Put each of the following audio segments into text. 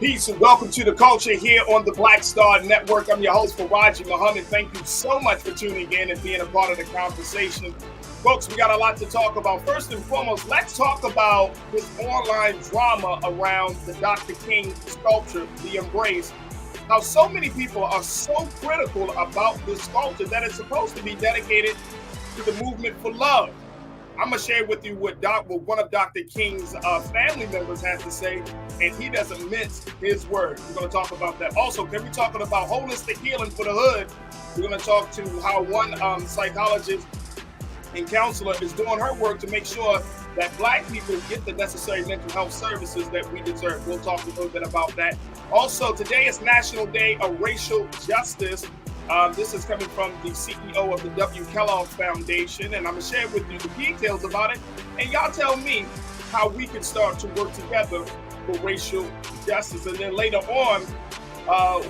Peace and welcome to the culture here on the Black Star Network. I'm your host, Farajii Muhammad. Thank you so much for tuning in and being a part of the conversation. Folks, we got a lot to talk about. First and foremost, let's talk about this online drama around the Dr. King sculpture, The Embrace. How so many people are so critical about this sculpture that it's supposed to be dedicated to the movement for love. I'm going to share with you what one of Dr. King's family members has to say, and he doesn't mince his words. We're going to talk about that. Also, we're talking about holistic healing for the hood. We're going to talk to how one psychologist and counselor is doing her work to make sure that Black people get the necessary mental health services that we deserve. We'll talk a little bit about that. Also, today is National Day of Racial Justice. This is coming from the CEO of the W. Kellogg Foundation, and I'm going to share with you the details about it. And y'all tell me how we can start to work together for racial justice. And then later on,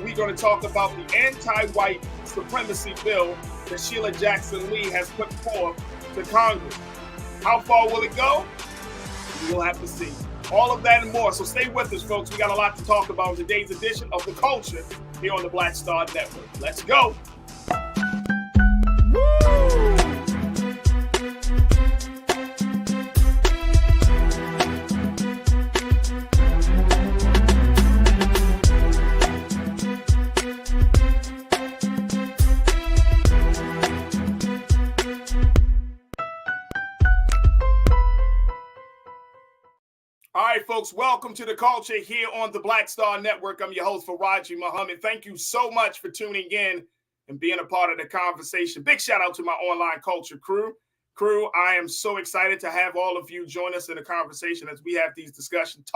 we're going to talk about the anti-white supremacy bill that Sheila Jackson Lee has put forth to Congress. How far will it go? We'll have to see. All of that and more. So stay with us, folks. We got a lot to talk about in today's edition of The Culture here on the Black Star Network. Let's go. All right, folks, welcome to the culture here on the Black Star Network. I'm your host, Farajii Muhammad. Thank you so much for tuning in and being a part of the conversation. Big shout out to my online culture crew. I am so excited to have all of you join us in the conversation as we have these discussions,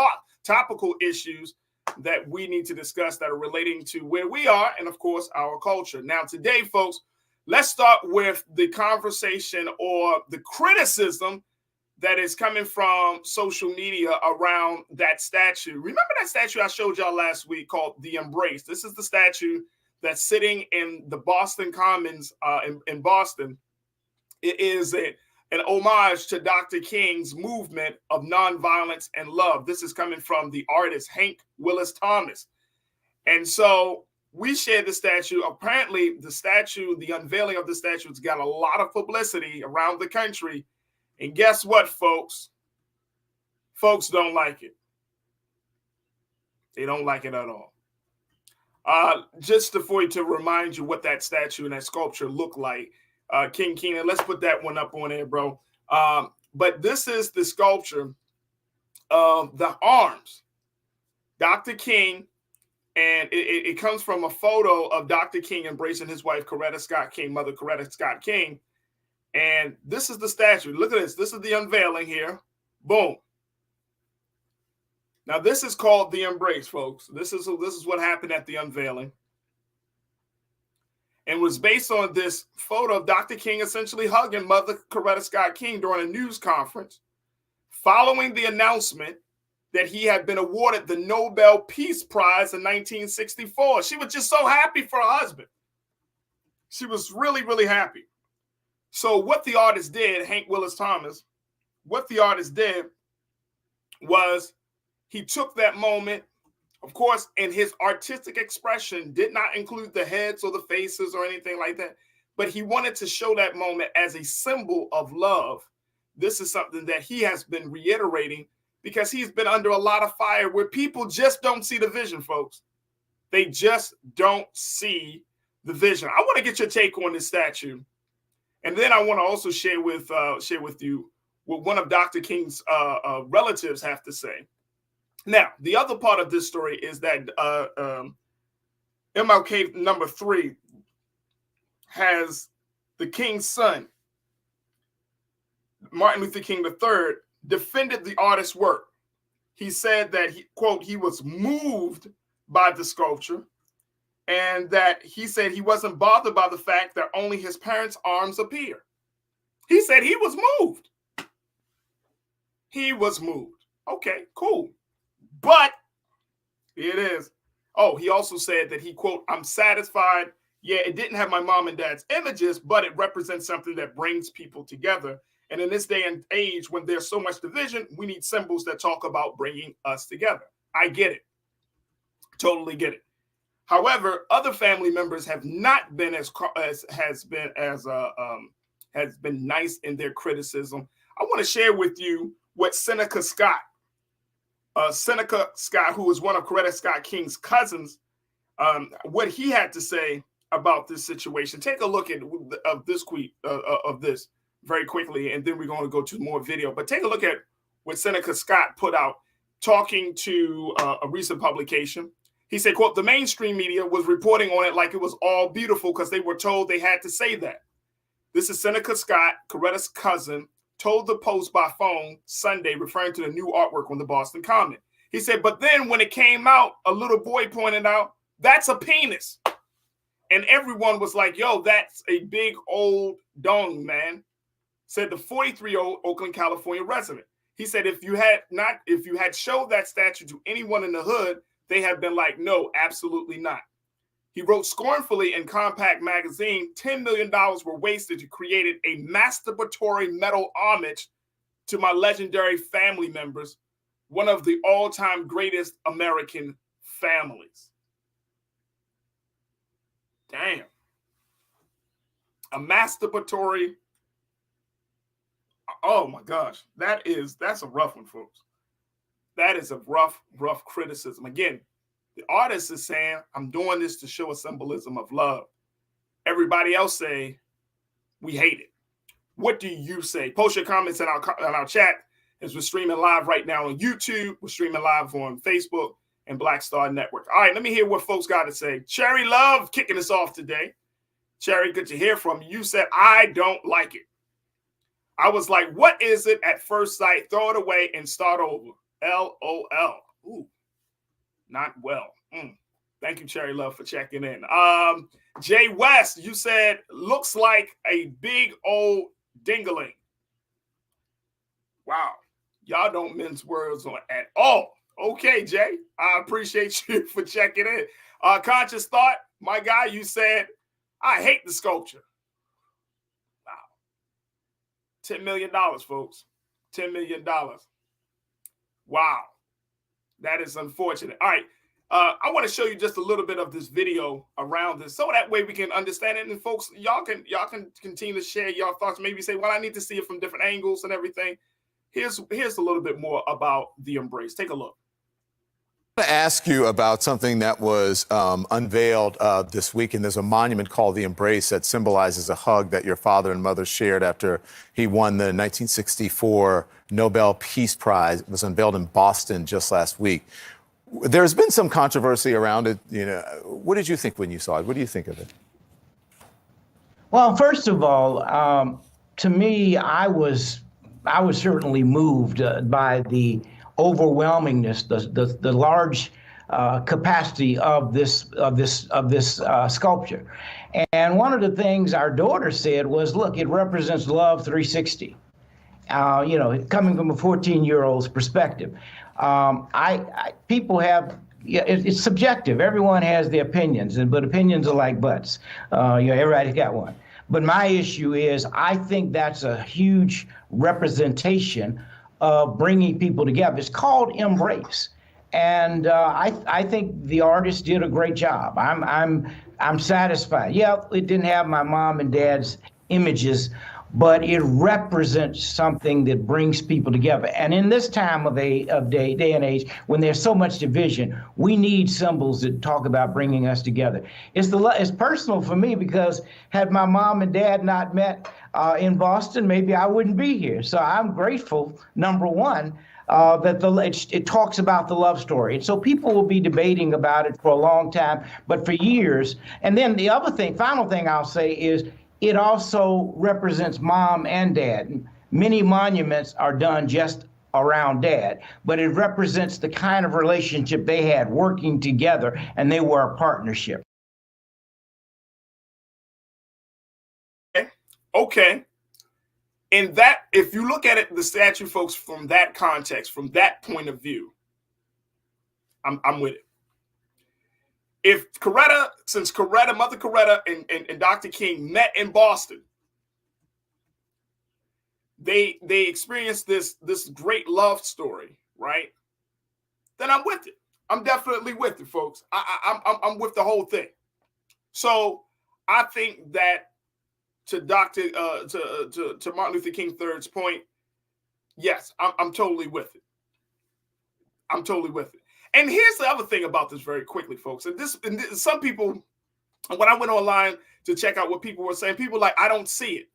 topical issues that we need to discuss that are relating to where we are and, of course, our culture. Now, today, folks, let's start with the conversation or the criticism that is coming from social media around that statue. Remember that statue I showed y'all last week called The Embrace? This is the statue that's sitting in the Boston Commons in Boston. It is an homage to Dr. King's movement of nonviolence and love. This is coming from the artist Hank Willis Thomas. And so we shared the statue. Apparently, the unveiling of the statue has got a lot of publicity around the country. And guess what, folks? Folks don't like it. They don't like it at all. Just to remind you what that statue and that sculpture look like, King Keenan, let's put that one up on there, bro. But this is the sculpture of the arms. Dr. King, and it comes from a photo of Dr. King embracing his wife, Coretta Scott King, Mother Coretta Scott King. And this is the statue. Look at this. This is the unveiling here. Boom. Now, this is called The Embrace, folks. This is what happened at the unveiling. And was based on this photo of Dr. King essentially hugging Mother Coretta Scott King during a news conference following the announcement that he had been awarded the Nobel Peace Prize in 1964. She was just so happy for her husband. She was really, really happy. So what the artist did, Hank Willis Thomas, what the artist did was he took that moment, of course, in his artistic expression, did not include the heads or the faces or anything like that, but he wanted to show that moment as a symbol of love. This is something that he has been reiterating because he's been under a lot of fire where people just don't see the vision, folks. They just don't see the vision. I want to get your take on this statue. And then I want to also share with you what one of Dr. King's relatives have to say. Now, the other part of this story is that MLK number 3 has the King's son, Martin Luther King III, defended the artist's work. He said that, he was moved by the sculpture, and that he said he wasn't bothered by the fact that only his parents' arms appear. He said he was moved. He was moved. Okay, cool. But here it is. Oh, he also said that he, I'm satisfied. Yeah, it didn't have my mom and dad's images, but it represents something that brings people together. And in this day and age, when there's so much division, we need symbols that talk about bringing us together. I get it. Totally get it. However, other family members have not been has been nice in their criticism. I want to share with you what Seneca Scott, who is one of Coretta Scott King's cousins, what he had to say about this situation. Take a look at this tweet of this very quickly, and then we're going to go to more video. But take a look at what Seneca Scott put out talking to a recent publication. He said, quote, the mainstream media was reporting on it like it was all beautiful because they were told they had to say that. This is Seneca Scott, Coretta's cousin, told the Post by phone Sunday, referring to the new artwork on the Boston Common. He said, but then when it came out, a little boy pointed out, that's a penis. And everyone was like, yo, that's a big old dong, man, said the 43-year-old Oakland, California resident. He said, if you had showed that statue to anyone in the hood, they have been like, no, absolutely not. He wrote scornfully in Compact magazine, $10 million were wasted to create a masturbatory metal homage to my legendary family members, one of the all-time greatest American families. Damn. A masturbatory. Oh my gosh. That's a rough one, folks. That is a rough criticism. Again, the artist is saying, I'm doing this to show a symbolism of love. Everybody else say, we hate it. What do you say? Post your comments in our chat as we're streaming live right now on YouTube. We're streaming live on Facebook and Black Star Network. All right, let me hear what folks got to say. Cherry Love kicking us off today. Cherry, good to hear from you. You said, I don't like it. I was like, what is it at first sight? Throw it away and start over. LOL. Ooh, not well. Thank you, Cherry Love, for checking in. Jay West, you said, looks like a big old dingaling. Wow. Y'all don't mince words on at all. Okay, Jay, I appreciate you for checking in. Conscious Thought, my guy, you said, I hate the sculpture. Wow. $10 million, folks. $10 million. Wow. That is unfortunate. All right. I want to show you just a little bit of this video around this, so that way we can understand it. And folks, y'all can continue to share your thoughts. Maybe say, well, I need to see it from different angles and everything. Here's a little bit more about the embrace. Take a look. I want to ask you about something that was unveiled this week, and there's a monument called the Embrace that symbolizes a hug that your father and mother shared after he won the 1964 Nobel Peace Prize. It was unveiled in Boston just last week. There's been some controversy around it. You know, what did you think when you saw it? What do you think of it? Well, first of all, to me, I was certainly moved by the overwhelmingness, the large capacity of this sculpture. And one of the things our daughter said was, look, it represents love 360. Coming from a 14-year-old's perspective. People have, it's subjective. Everyone has their opinions, but opinions are like butts. Everybody's got one. But my issue is, I think that's a huge representation of bringing people together. It's called Embrace, and I think the artist did a great job. I'm satisfied. Yeah, it didn't have my mom and dad's images, but it represents something that brings people together. And in this time of day and age, when there's so much division, we need symbols that talk about bringing us together. It's personal for me, because had my mom and dad not met in Boston, maybe I wouldn't be here. So I'm grateful, number one, that it talks about the love story. And so people will be debating about it for a long time, but for years. And then the final thing I'll say is, it also represents mom and dad. Many monuments are done just around dad, but it represents the kind of relationship they had working together, and they were a partnership. Okay. In that, if you look at it, the statue, folks, from that context, from that point of view, I'm with it. If Mother Coretta and Dr. King met in Boston, they experienced this great love story, right? Then I'm with it. I'm definitely with it, folks. I'm with the whole thing. So I think that to Martin Luther King III's point, yes, I'm totally with it. I'm totally with it. And here's the other thing about this very quickly, folks. And some people, when I went online to check out what people were saying, people were like, I don't see it.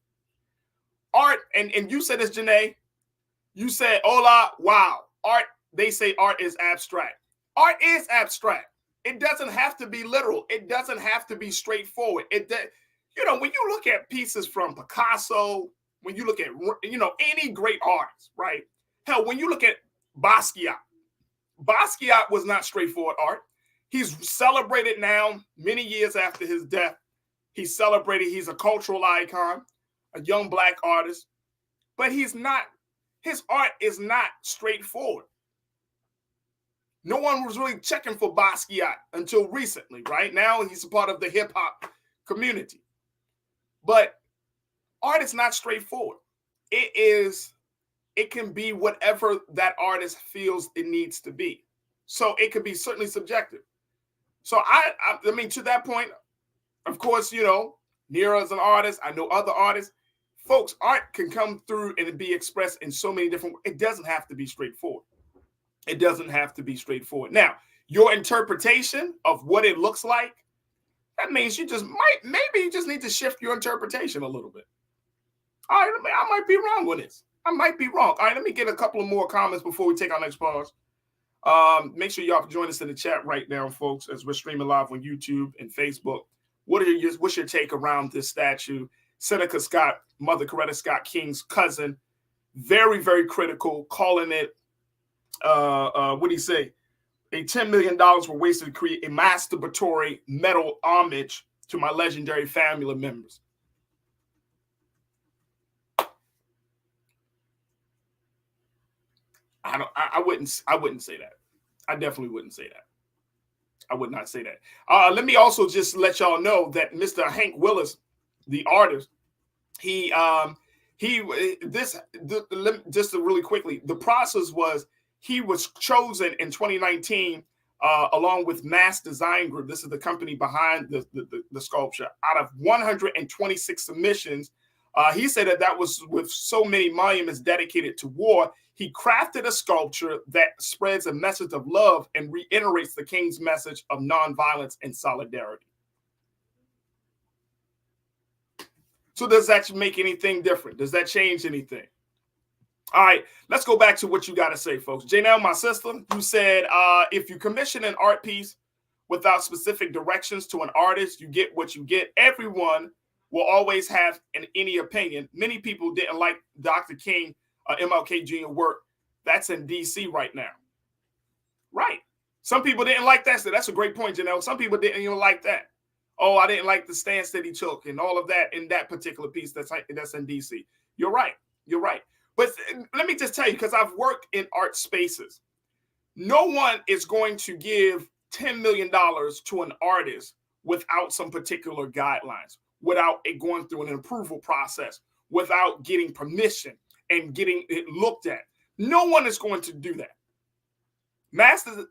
Art, and you said this, Janae. You said, hola, wow. Art, they say art is abstract. Art is abstract. It doesn't have to be literal. It doesn't have to be straightforward. When you look at pieces from Picasso, when you look at, any great artist, right? Hell, when you look at Basquiat was not straightforward art. He's celebrated now many years after his death. He's celebrated. He's a cultural icon, a young Black artist, but his art is not straightforward. No one was really checking for Basquiat until recently, right? Now he's a part of the hip hop community. But art is not straightforward. It can be whatever that artist feels it needs to be. So it could be certainly subjective. So I mean, to that point, of course, Nira is an artist. I know other artists. Folks, art can come through and be expressed in so many different ways. It doesn't have to be straightforward. It doesn't have to be straightforward. Now, your interpretation of what it looks like, that means you just maybe you just need to shift your interpretation a little bit. All right, I might be wrong with this. I might be wrong. All right, let me get a couple of more comments before we take our next pause. Make sure y'all join us in the chat right now, folks, as we're streaming live on YouTube and Facebook. What's your take around this statue? Seneca Scott, Mother Coretta Scott King's cousin, very, very critical, calling it, what do you say? $10 million were wasted to create a masturbatory metal homage to my legendary family members. I wouldn't say that. I definitely wouldn't say that. I would not say that. Let me also just let y'all know that Mr. Hank Willis, the artist, just really quickly, the process was he was chosen in 2019 along with Mass Design Group. This is the company behind the sculpture. Out of 126 submissions, he said that was with so many monuments dedicated to war. He crafted a sculpture that spreads a message of love and reiterates the King's message of nonviolence and solidarity. So does that make anything different? Does that change anything? All right, let's go back to what you got to say, folks. Janelle, my sister, you said if you commission an art piece without specific directions to an artist, you get what you get. Everyone will always have any opinion. Many people didn't like Dr. King, MLK Jr. work. That's in D.C. right now. Right. Some people didn't like that. So that's a great point, Janelle. Some people didn't even like that. Oh, I didn't like the stance that he took and all of that in that particular piece that's in D.C. You're right. You're right. But let me just tell you, because I've worked in art spaces, no one is going to give $10 million to an artist without some particular guidelines, without it going through an approval process, without getting permission and getting it looked at. No one is going to do that. Masters,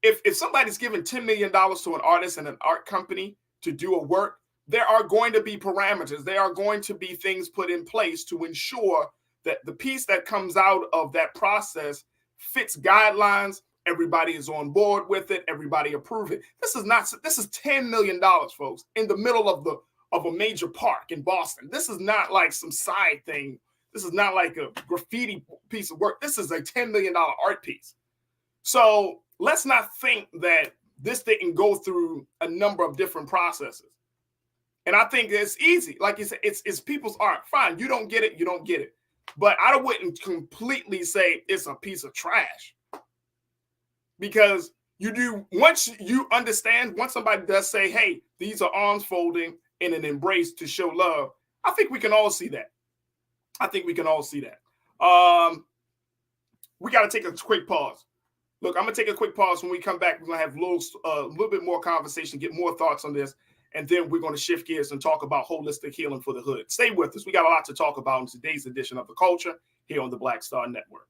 if somebody's giving $10 million to an artist and an art company to do a work, there are going to be parameters. There are going to be things put in place to ensure that the piece that comes out of that process fits guidelines. Everybody is on board with it. Everybody approve it. This is $10 million, folks, in the middle of a major park in Boston. This is not like some side thing. This is not like a graffiti piece of work. This is a $10 million art piece. So let's not think that this didn't go through a number of different processes. And I think it's easy. Like you said, it's people's art. Fine, you don't get it, you don't get it. But I wouldn't completely say it's a piece of trash. Because once you understand, once somebody does say, hey, these are arms folding in an embrace to show love, I think we can all see that. We got to take a quick pause. Look, I'm going to take a quick pause. When we come back, we're going to have a little bit more conversation, get more thoughts on this, and then we're going to shift gears and talk about holistic healing for the hood. Stay with us. We got a lot to talk about in today's edition of The Culture here on the Black Star Network.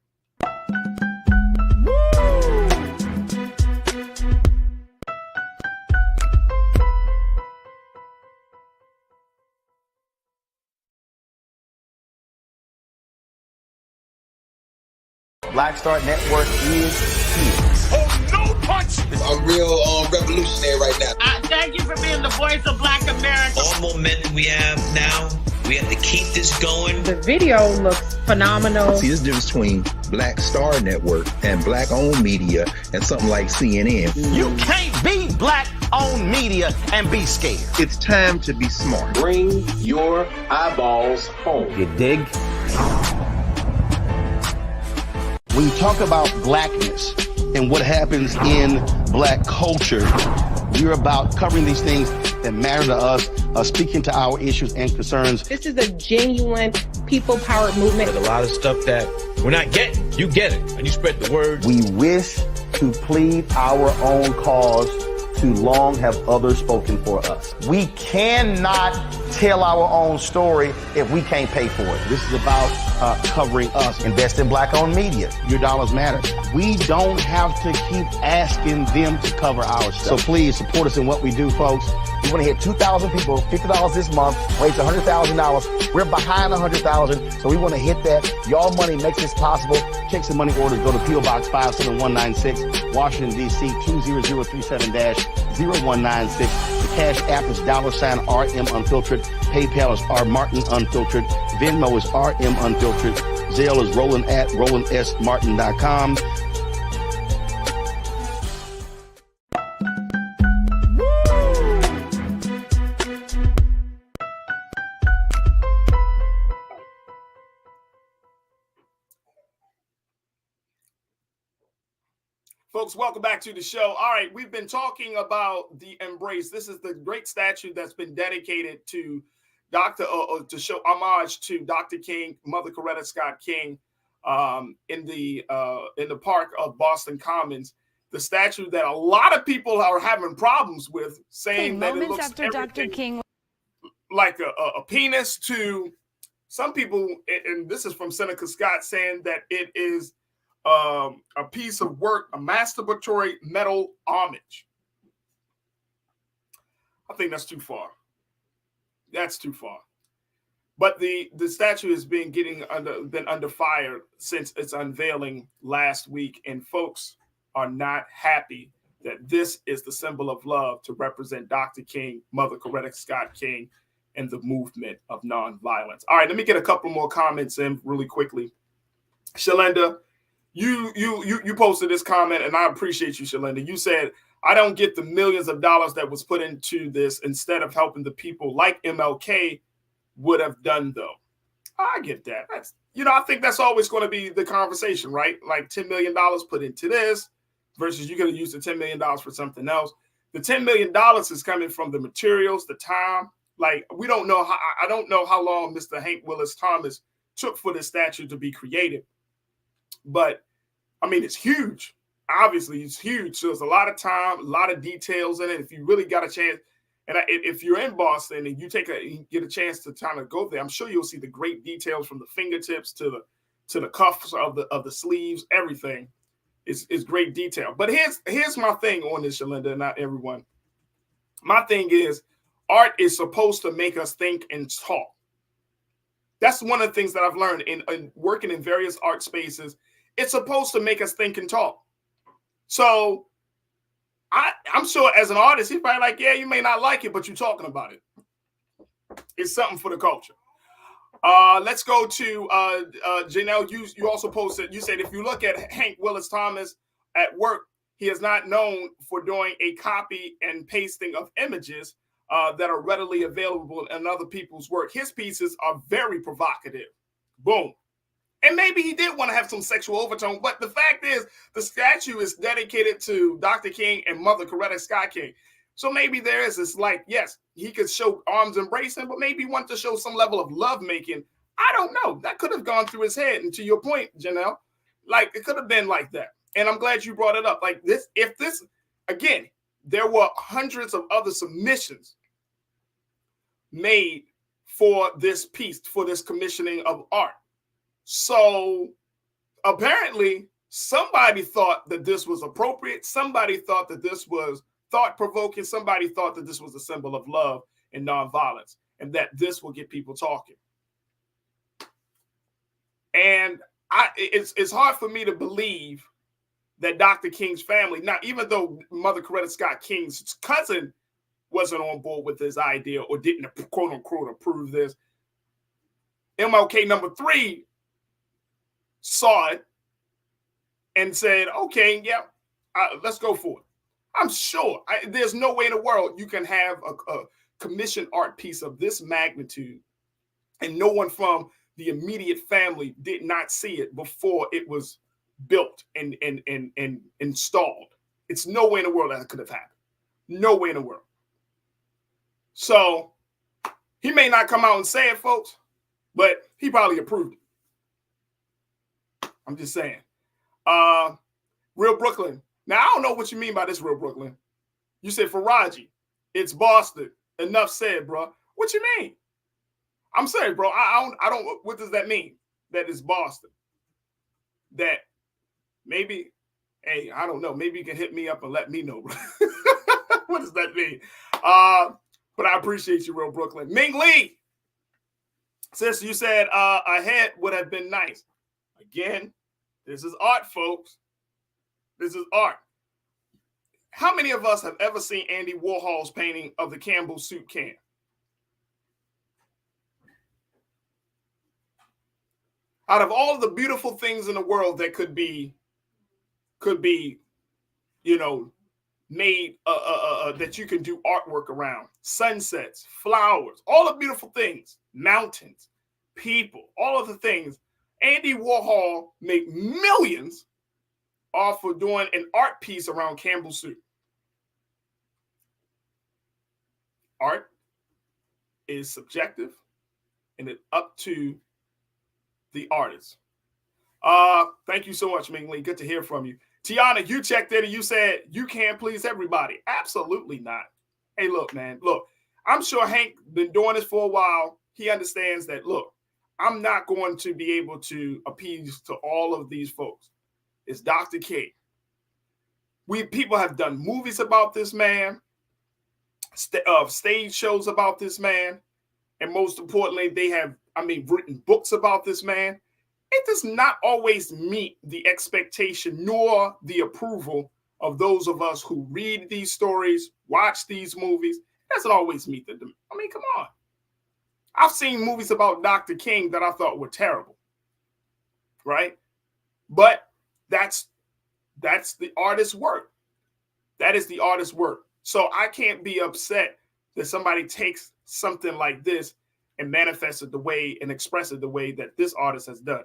Black Star Network is here. Oh, no punch! I'm real revolutionary right now. Thank you for being the voice of Black America. All momentum we have now, we have to keep this going. The video looks phenomenal. See, there's a difference between Black Star Network and black-owned media and something like CNN. You can't be black-owned media and be scared. It's time to be smart. Bring your eyeballs home. You dig? When you talk about blackness and what happens in black culture, we're about covering these things that matter to us, speaking to our issues and concerns. This is a genuine people-powered movement. There's a lot of stuff that we're not getting. You get it, and you spread the word. We wish to plead our own cause. Too long have others spoken for us. We cannot tell our own story if we can't pay for it. This is about covering us. Invest in black-owned media. Your dollars matter. We don't have to keep asking them to cover our stuff. So please support us in what we do, folks. We want to hit 2,000 people, $50 this month, raise $100,000. We're behind 100,000, so we want to hit that. Y'all money makes this possible. Check some money orders. Go to P.O. Box 57196, Washington, D.C. 20037-0196. The Cash App is $RM Unfiltered. PayPal is R Martin Unfiltered. Venmo is RM Unfiltered. Zelle is Roland@RolandSMartin.com. Folks, welcome back to the show. All right, we've been talking about the embrace. This is the great statue that's been dedicated to to show homage to Dr. King, Mother Coretta Scott King, in the park of Boston Commons. The statue that a lot of people are having problems with, saying that it looks after Dr. King like a penis, to some people, and this is from Seneca Scott, saying that it is a piece of work, a masturbatory metal homage. I think that's too far. That's too far. But the statue has been under fire since its unveiling last week, and folks are not happy that this is the symbol of love to represent Dr. King, Mother Coretta Scott King, and the movement of nonviolence. All right, let me get a couple more comments in really quickly. Shalinda, you posted this comment, and I appreciate you, Shalinda. You said, I don't get the millions of dollars that was put into this instead of helping the people like MLK would have done, though. I get that. That's, I think that's always going to be the conversation, right? Like $10 million put into this versus you could have used the $10 million for something else. The $10 million is coming from the materials, the time. Like, I don't know how long Mr. Hank Willis Thomas took for this statue to be created. But, I mean, it's huge. Obviously, it's huge. So there's a lot of time, a lot of details in it. If you really got a chance, and if you're in Boston and you get a chance to kind of go there, I'm sure you'll see the great details from the fingertips to the cuffs of the sleeves. Everything is great detail. But here's my thing on this, Shalinda, not everyone. My thing is, art is supposed to make us think and talk. That's one of the things that I've learned in working in various art spaces. It's supposed to make us think and talk. So I'm sure as an artist, he's probably like, yeah, you may not like it, but you're talking about it. It's something for the culture. Let's go to Janelle. You also posted, you said, if you look at Hank Willis Thomas at work, he is not known for doing a copy and pasting of images that are readily available in other people's work. His pieces are very provocative. Boom. And maybe he did want to have some sexual overtone, but the fact is the statue is dedicated to Dr. King and Mother Coretta Scott King. So maybe there is this, like, yes, he could show arms embracing, but maybe he wanted to show some level of love making. I don't know. That could have gone through his head. And to your point, Janelle, like, it could have been like that. And I'm glad you brought it up. Like this, again, there were hundreds of other submissions made for this piece, for this commissioning of art. So apparently somebody thought that this was appropriate. Somebody thought that this was thought-provoking. Somebody thought that this was a symbol of love and nonviolence and that this will get people talking. And it's hard for me to believe that Dr. King's family, now, even though Mother Coretta Scott King's cousin wasn't on board with this idea or didn't, quote unquote, approve this, MLK number 3 saw it and said, okay, yeah, let's go for it. I'm sure there's no way in the world you can have a commissioned art piece of this magnitude and no one from the immediate family did not see it before it was built and installed. It's no way in the world that could have happened. No way in the world. So he may not come out and say it, folks, but he probably approved it. I'm just saying. Real Brooklyn. Now, I don't know what you mean by this, Real Brooklyn. You said Farajii. It's Boston. Enough said, bro. What you mean? I'm saying, bro, I don't, what does that mean? That it's Boston. That maybe, hey, I don't know. Maybe you can hit me up and let me know. What does that mean? But I appreciate you, Real Brooklyn. Ming Lee. Sis, you said a head would have been nice. Again, this is art, folks. This is art. How many of us have ever seen Andy Warhol's painting of the Campbell soup can? Out of all of the beautiful things in the world that could be, you know, made that you can do artwork around, sunsets, flowers, all the beautiful things, mountains, people, all of the things. Andy Warhol made millions off of doing an art piece around Campbell soup. Art is subjective and it's up to the artist. Thank you so much, Ming Lee. Good to hear from you. Tiana, you checked in and you said you can't please everybody. Absolutely not. Hey, look, man, look, I'm sure Hank been doing this for a while. He understands that, look, I'm not going to be able to appease to all of these folks. It's Dr. K. People have done movies about this man, stage shows about this man, and most importantly, they have, written books about this man. It does not always meet the expectation nor the approval of those of us who read these stories, watch these movies. It doesn't always meet the, come on. I've seen movies about Dr. King that I thought were terrible, right? But that's the artist's work. That is the artist's work. So I can't be upset that somebody takes something like this and manifests it the way and express it the way that this artist has done.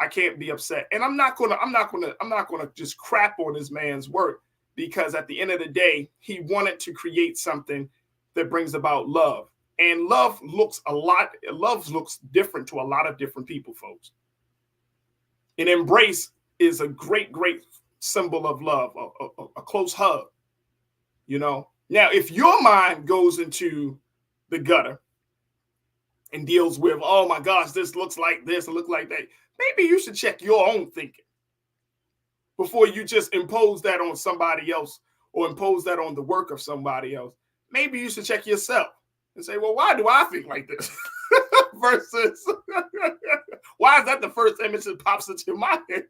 I can't be upset. And I'm not gonna just crap on this man's work, because at the end of the day, he wanted to create something that brings about love. And love looks different to a lot of different people, folks. An embrace is a great symbol of love, a close hug, you know? Now, if your mind goes into the gutter and deals with, oh my gosh, this looks like this and look like that, maybe you should check your own thinking before you just impose that on somebody else or impose that on the work of somebody else. Maybe you should check yourself and say, well, why do I think like this? Versus, why is that the first image that pops into my head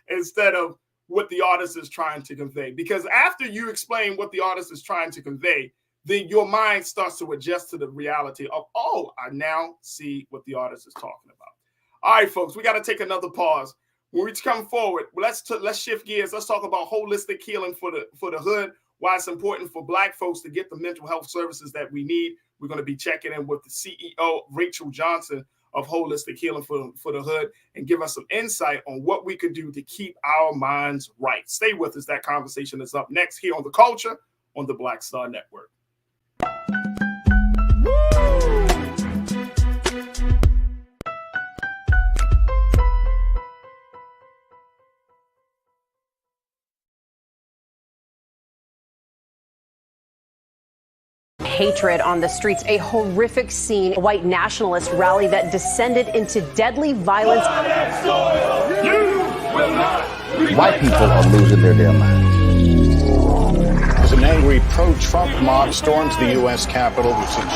instead of what the artist is trying to convey? Because after you explain what the artist is trying to convey, then your mind starts to adjust to the reality of, oh, I now see what the artist is talking about. All right, folks, we got to take another pause. When we come forward, let's shift gears. Let's talk about holistic healing for the hood, why it's important for Black folks to get the mental health services that we need. We're going to be checking in with the CEO, Rachel Johnson, of Holistic Healing for the Hood, and give us some insight on what we can do to keep our minds right. Stay with us. That conversation is up next here on The Culture on the Black Star Network. Hatred on the streets, a horrific scene, a white nationalist rally that descended into deadly violence. White people are losing their damn minds. As an angry pro-Trump mob storms the U.S. Capitol, we've seen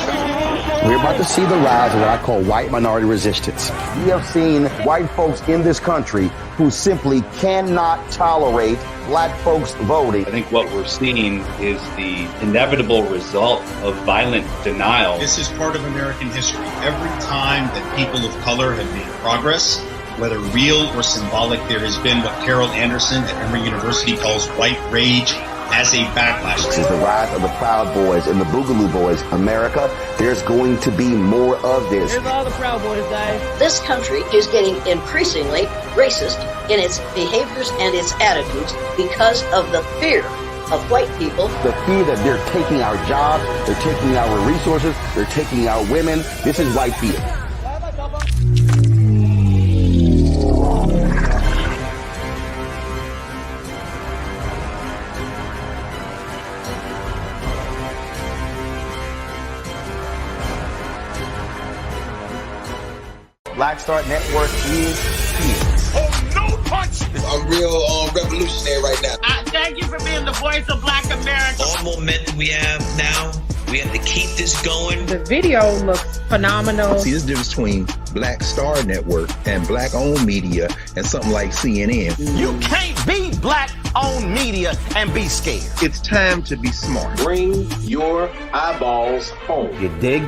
We're about to see the rise of what I call white minority resistance. We have seen white folks in this country who simply cannot tolerate black folks voting. I think what we're seeing is the inevitable result of violent denial. This is part of American history. Every time that people of color have made progress, whether real or symbolic, there has been what Carol Anderson at Emory University calls white rage as a backlash. This is the rise of the Proud Boys and the Boogaloo Boys. America, there's going to be more of this. Here's all the Proud Boys, guys. This country is getting increasingly racist in its behaviors and its attitudes because of the fear of white people. The fear that they're taking our jobs, they're taking our resources, they're taking our women. This is white fear. Black Star Network is here. Oh, no punch! I'm real revolutionary right now. Thank you for being the voice of Black America. All momentum we have now, we have to keep this going. The video looks phenomenal. See, this difference between Black Star Network and black-owned media and something like CNN. You can't be black-owned media and be scared. It's time to be smart. Bring your eyeballs home. You dig?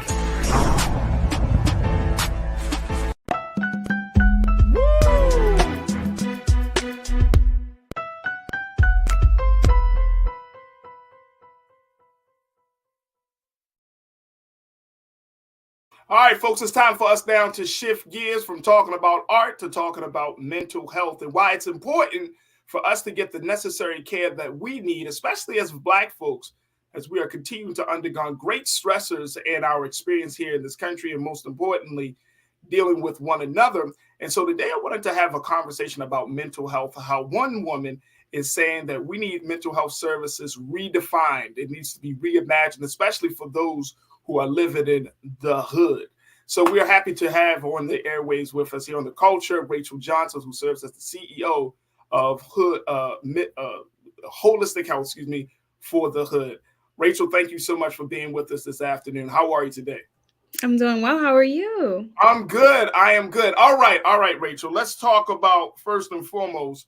All right, folks, it's time for us now to shift gears from talking about art to talking about mental health and why it's important for us to get the necessary care that we need, especially as Black folks, as we are continuing to undergo great stressors in our experience here in this country, and most importantly, dealing with one another. And so today I wanted to have a conversation about mental health, how one woman is saying that we need mental health services redefined. It needs to be reimagined, especially for those who are living in the hood. So we are happy to have on the airways with us here on The Culture, Rachel Johnson, who serves as the CEO of Holistic Health, for the Hood. Rachel, thank you so much for being with us this afternoon. How are you today? I'm doing well. How are you? I'm good. I am good. All right, Rachel. Let's talk about, first and foremost,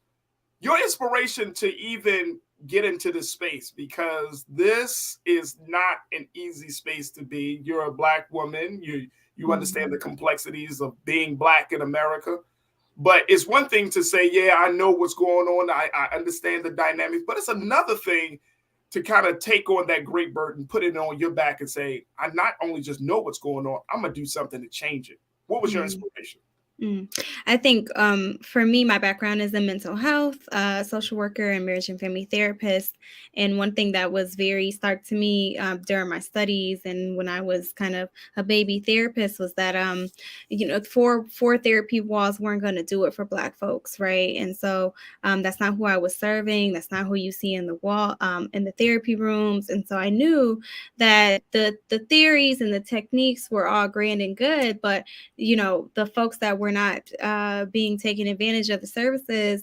your inspiration to even get into this space, because this is not an easy space to be. You're a Black woman. You understand the complexities of being Black in America. But it's one thing to say, yeah, I know what's going on. I understand the dynamics. But it's another thing to kind of take on that great burden, put it on your back and say, I not only just know what's going on, I'm going to do something to change it. What was your inspiration? I think for me, my background is in mental health, social worker and marriage and family therapist. And one thing that was very stark to me during my studies and when I was kind of a baby therapist was that, four therapy walls weren't going to do it for Black folks, right? And so that's not who I was serving. That's not who you see in the wall, in the therapy rooms. And so I knew that the theories and the techniques were all grand and good, but, the folks that were not being taken advantage of the services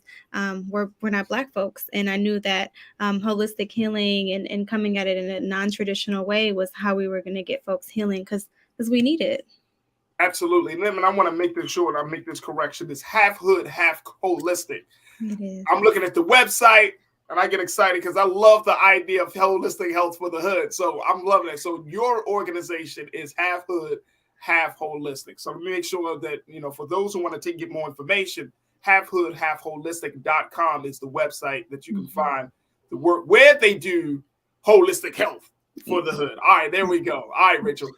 were not Black folks. And I knew that holistic healing and coming at it in a non-traditional way was how we were going to get folks healing because we need it. Absolutely. And I want to make this sure and I make this correction. It's half hood, half holistic. It is. I'm looking at the website and I get excited because I love the idea of holistic health for the hood. So I'm loving it. So your organization is half hood, half holistic. So let me make sure that, for those who want to get more information, halfhood.halfholistic.com is the website that you can find the work where they do holistic health for the hood. All right, there we go. All right, Rachel.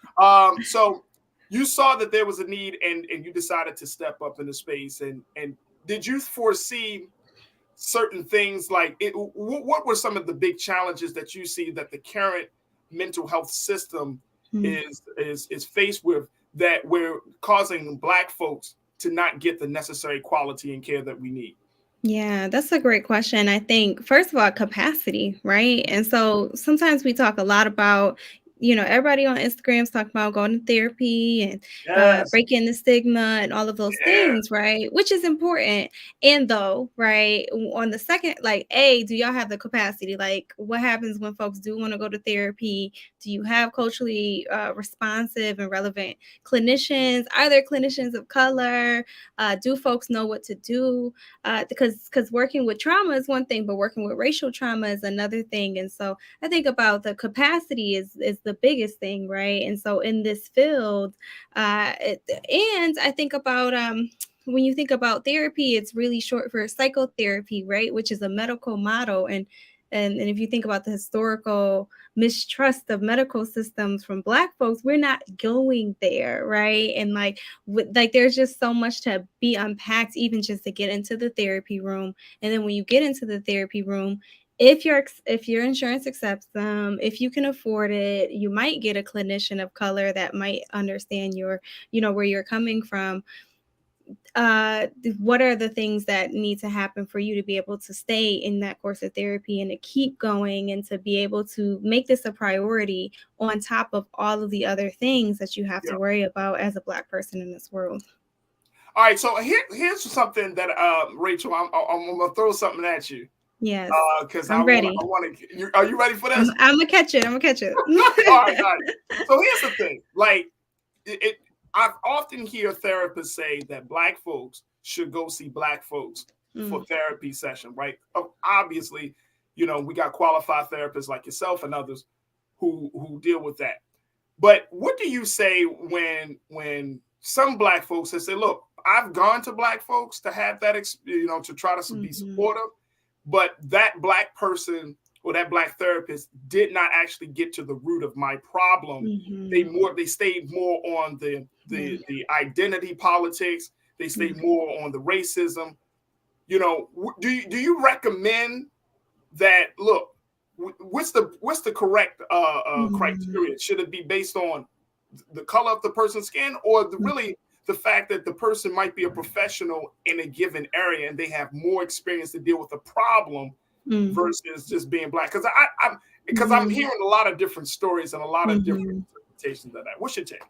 So you saw that there was a need and you decided to step up in the space. And did you foresee certain things like it? What were some of the big challenges that you see that the current mental health system is faced with that we're causing Black folks to not get the necessary quality and care that we need? Yeah, that's a great question. I think, first of all, capacity, right? And so sometimes we talk a lot about everybody on Instagram is talking about going to therapy and Yes. breaking the stigma and all of those things, right? Which is important. And though, right, on the second, like, do y'all have the capacity? Like, what happens when folks do want to go to therapy? Do you have culturally responsive and relevant clinicians? Are there clinicians of color? Do folks know what to do? Because working with trauma is one thing, but working with racial trauma is another thing. And so I think about the capacity is the biggest thing, right? And so in this field, and I think about when you think about therapy, it's really short for psychotherapy, right? Which is a medical model. And if you think about the historical mistrust of medical systems from Black folks, we're not going there, right? And like there's just so much to be unpacked, even just to get into the therapy room. And then when you get into the therapy room, if your insurance accepts them, if you can afford it, you might get a clinician of color that might understand where you're coming from. What are the things that need to happen for you to be able to stay in that course of therapy and to keep going and to be able to make this a priority on top of all of the other things that you have to worry about as a Black person in this world? All right, so here's something that Rachel, I'm gonna throw something at you. Yes, because I'm ready. I want to. Are you ready for this? I'm gonna catch it. All right. So here's the thing. Like, I've often hear therapists say that Black folks should go see Black folks for therapy session, right? Obviously, we got qualified therapists like yourself and others who deal with that. But what do you say when some Black folks have said, look, I've gone to Black folks to have that, to try to be supportive, but that Black person or that Black therapist did not actually get to the root of my problem. They stayed more on the identity politics. They stayed more on the racism. Do you recommend that? Look, what's the correct criteria? Should it be based on the color of the person's skin, or really the fact that the person might be a professional in a given area and they have more experience to deal with a problem versus just being Black? Because I'm hearing a lot of different stories and a lot of different interpretations of that. What's your take?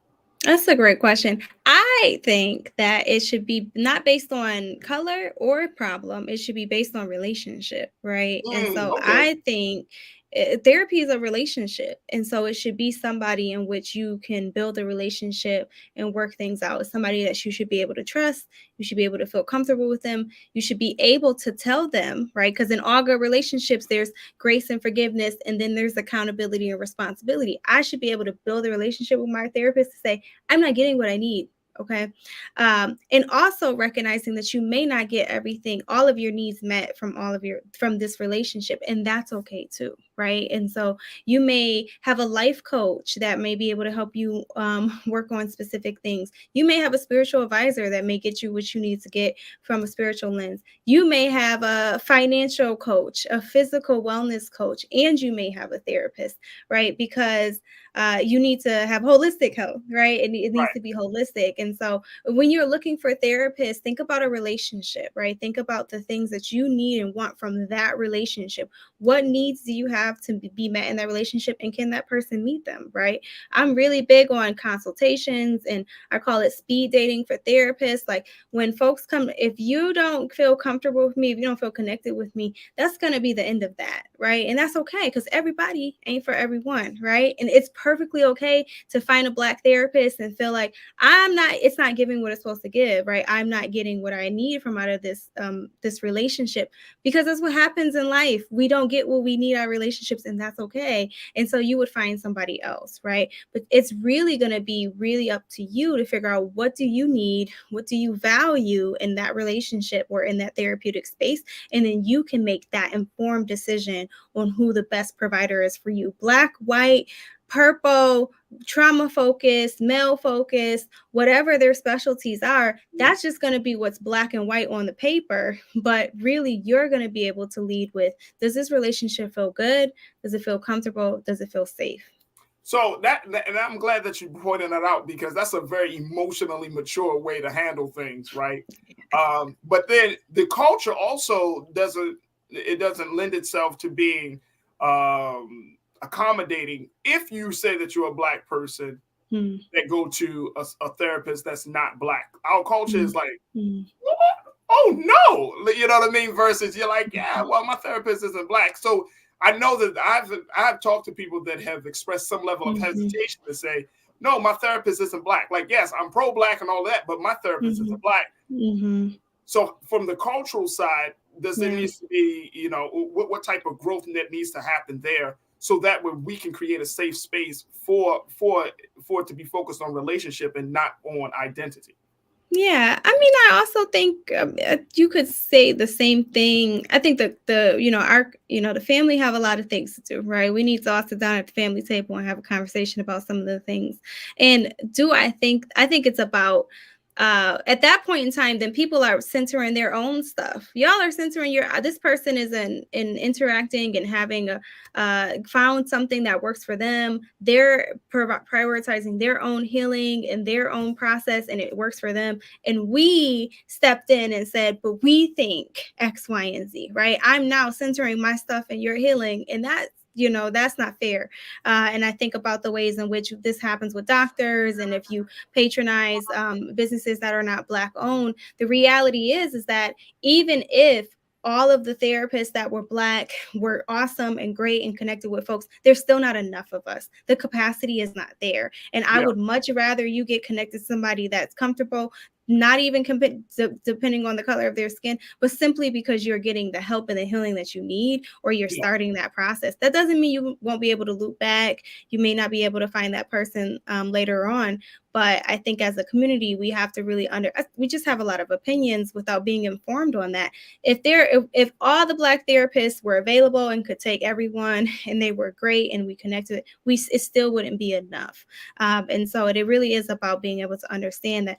That's a great question. I think that it should be not based on color or problem. It should be based on relationship, right? And so I think therapy is a relationship. And so it should be somebody in which you can build a relationship and work things out. It's somebody that you should be able to trust. You should be able to feel comfortable with them. You should be able to tell them, right? Because in all good relationships, there's grace and forgiveness, and then there's accountability and responsibility. I should be able to build a relationship with my therapist to say, I'm not getting what I need. Okay. And also recognizing that you may not get all of your needs met from this relationship. And that's okay too. Right. And so you may have a life coach that may be able to help you work on specific things. You may have a spiritual advisor that may get you what you need to get from a spiritual lens. You may have a financial coach, a physical wellness coach, and you may have a therapist, right? Because you need to have holistic health, right? It needs to be holistic. And so when you're looking for a therapist, think about a relationship, right? Think about the things that you need and want from that relationship. What needs do you have to be met in that relationship, and can that person meet them, right? I'm really big on consultations, and I call it speed dating for therapists. Like, when folks come, if you don't feel comfortable with me, if you don't feel connected with me, that's going to be the end of that, right? And that's okay, because everybody ain't for everyone, right? And it's perfectly okay to find a Black therapist and feel like it's not giving what it's supposed to give, right? I'm not getting what I need from out of this relationship, because that's what happens in life. We don't get what we need out of relationships, and that's okay. And so you would find somebody else, right? But it's really going to be really up to you to figure out, what do you need? What do you value in that relationship or in that therapeutic space? And then you can make that informed decision on who the best provider is for you. Black, white, purple, trauma focused, male focused, whatever their specialties are, that's just going to be what's black and white on the paper. But really, you're going to be able to lead with, does this relationship feel good? Does it feel comfortable? Does it feel safe? So and I'm glad that you pointed that out, because that's a very emotionally mature way to handle things, right? But then the culture also doesn't lend itself to being accommodating if you say that you're a Black person that go to a therapist that's not Black. Our culture is like, oh no, you know what I mean? Versus you're like, yeah, well, my therapist isn't Black. So I know that I've talked to people that have expressed some level of hesitation to say, no, my therapist isn't Black. Like, yes, I'm pro-Black and all that, but my therapist isn't Black. So from the cultural side, does there needs to be, you know, what type of growth that needs to happen there, so that way we can create a safe space for it to be focused on relationship and not on identity? Yeah, I mean, I also think you could say the same thing. I think that the family have a lot of things to do, right? We need to all sit down at the family table and have a conversation about some of the things. And I think it's about at that point in time, then people are centering their own stuff. Y'all are centering this person is in interacting and having found something that works for them. They're prioritizing their own healing and their own process, and it works for them. And we stepped in and said, but we think X, Y, and Z, right? I'm now centering my stuff in your healing, and that's not fair. And I think about the ways in which this happens with doctors. And if you patronize businesses that are not Black owned, the reality is that even if all of the therapists that were Black were awesome and great and connected with folks, there's still not enough of us. The capacity is not there. And I would much rather you get connected to somebody that's comfortable, not even depending on the color of their skin, but simply because you're getting the help and the healing that you need, or you're starting that process. That doesn't mean you won't be able to loop back. You may not be able to find that person later on. But I think as a community, we have to really we just have a lot of opinions without being informed on that. If all the Black therapists were available and could take everyone and they were great and we connected, it still wouldn't be enough. And so it really is about being able to understand that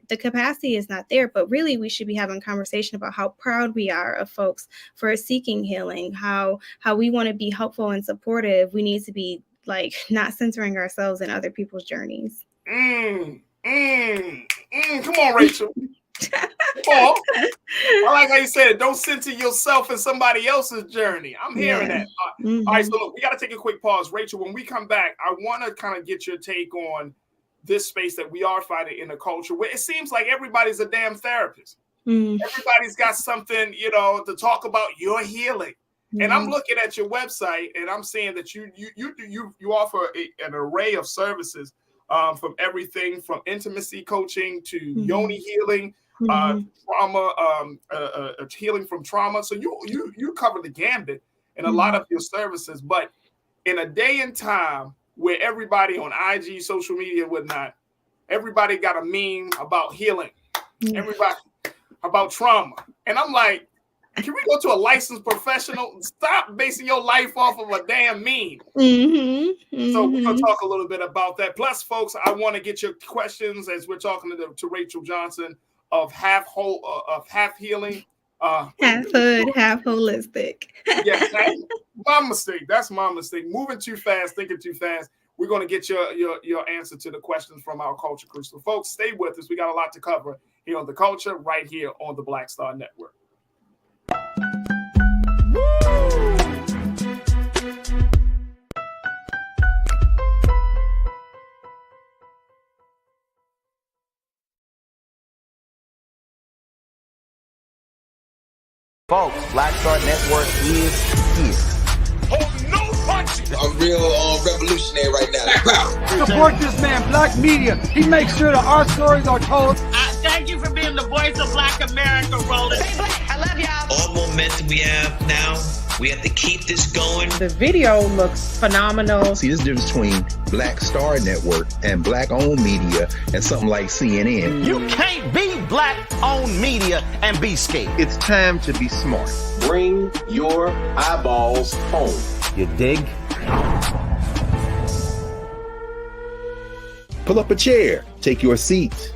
the capacity is not there, but really we should be having a conversation about how proud we are of folks for seeking healing, how we want to be helpful and supportive. We need to be like not centering ourselves in other people's journeys. Come on, Rachel. Come on. I like how you said it. Don't center yourself in somebody else's journey. I'm hearing that. All right, so look, we got to take a quick pause. Rachel, when we come back, I want to kind of get your take on this space that we are fighting in a culture where it seems like everybody's a damn therapist. Everybody's got something, to talk about your healing. And I'm looking at your website and I'm seeing that you offer an array of services. From everything from intimacy coaching to yoni healing, trauma, healing from trauma. So you cover the gambit in a lot of your services. But in a day and time where everybody on IG, social media, and whatnot, everybody got a meme about healing, everybody about trauma, and I'm like, can we go to a licensed professional? Stop basing your life off of a damn meme. So we're going to talk a little bit about that. Plus, folks, I want to get your questions as we're talking to Rachel Johnson of Half Healing. Half hood, half holistic. Yes, my mistake. That's my mistake. Moving too fast, thinking too fast. We're going to get your answer to the questions from our culture crew. So, folks, stay with us. We got a lot to cover here on The Culture, right here on the Black Star Network. Folks, Black Star Network is here. Oh, no punches! I'm real revolutionary right now. Support this man, Black Media. He makes sure that our stories are told. Thank you for being the voice of Black America, Roland. Stay Black. I love y'all. All momentum we have now, we have to keep this going. The video looks phenomenal. See, there's a difference between Black Star Network and Black-owned media and something like CNN. You can't be Black-owned media and be scared. It's time to be smart. Bring your eyeballs home. You dig? Pull up a chair. Take your seat.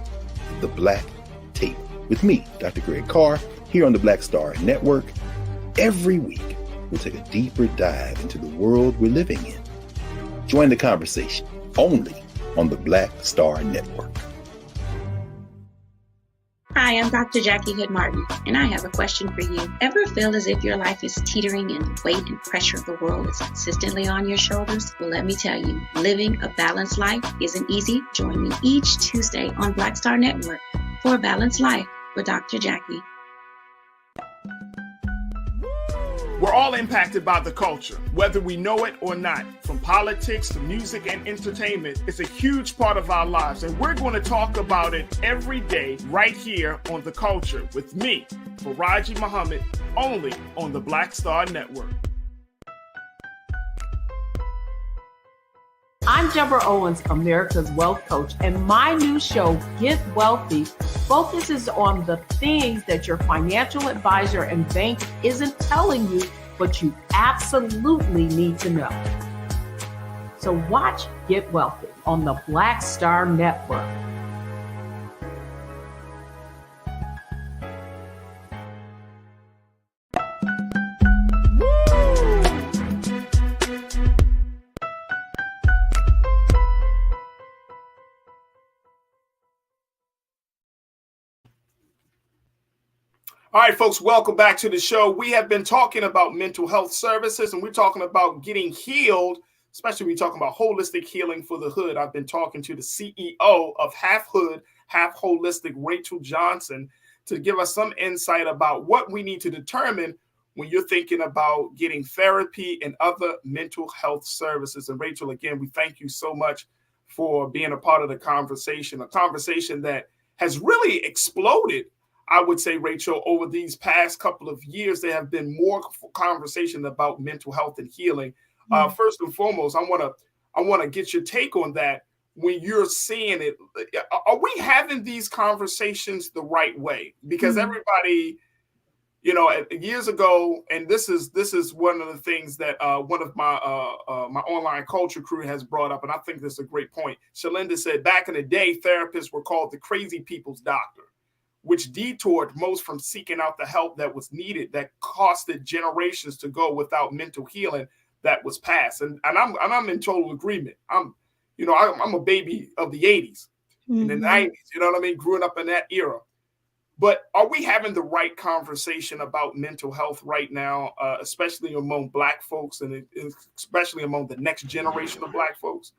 The Black Table with me, Dr. Greg Carr, here on the Black Star Network. Every week, we'll take a deeper dive into the world we're living in. Join the conversation only on the Black Star Network. Hi, I'm Dr. Jackie Hood Martin, and I have a question for you. Ever feel as if your life is teetering and the weight and pressure of the world is consistently on your shoulders? Well, let me tell you, living a balanced life isn't easy. Join me each Tuesday on Black Star Network for A Balanced Life with Dr. Jackie. We're all impacted by the culture, whether we know it or not. From politics to music and entertainment, it's a huge part of our lives, and we're going to talk about it every day right here on The Culture with me, Farajii Muhammad, only on the Black Star Network. I'm Deborah Owens, America's Wealth Coach, and my new show, Get Wealthy, focuses on the things that your financial advisor and bank isn't telling you, but you absolutely need to know. So watch Get Wealthy on the Black Star Network. All right, folks, welcome back to the show. We have been talking about mental health services, and we're talking about getting healed, especially when we're talking about holistic healing for the hood. I've been talking to the CEO of Half Hood, Half Holistic, Rachel Johnson, to give us some insight about what we need to determine when you're thinking about getting therapy and other mental health services. And Rachel, again, we thank you so much for being a part of the conversation, a conversation that has really exploded. I would say, Rachel, over these past couple of years, there have been more conversation about mental health and healing. First and foremost, I want to get your take on that. When you're seeing it, are we having these conversations the right way? Because everybody, years ago, and this is one of the things that one of my my online culture crew has brought up, and I think this is a great point. Shalinda said, back in the day, therapists were called the crazy people's doctor, which detoured most from seeking out the help that was needed, that costed generations to go without mental healing that was passed. And I'm in total agreement. I'm a baby of the 80s and the 90s, you know what I mean? Growing up in that era. But are we having the right conversation about mental health right now, especially among Black folks and especially among the next generation of Black folks?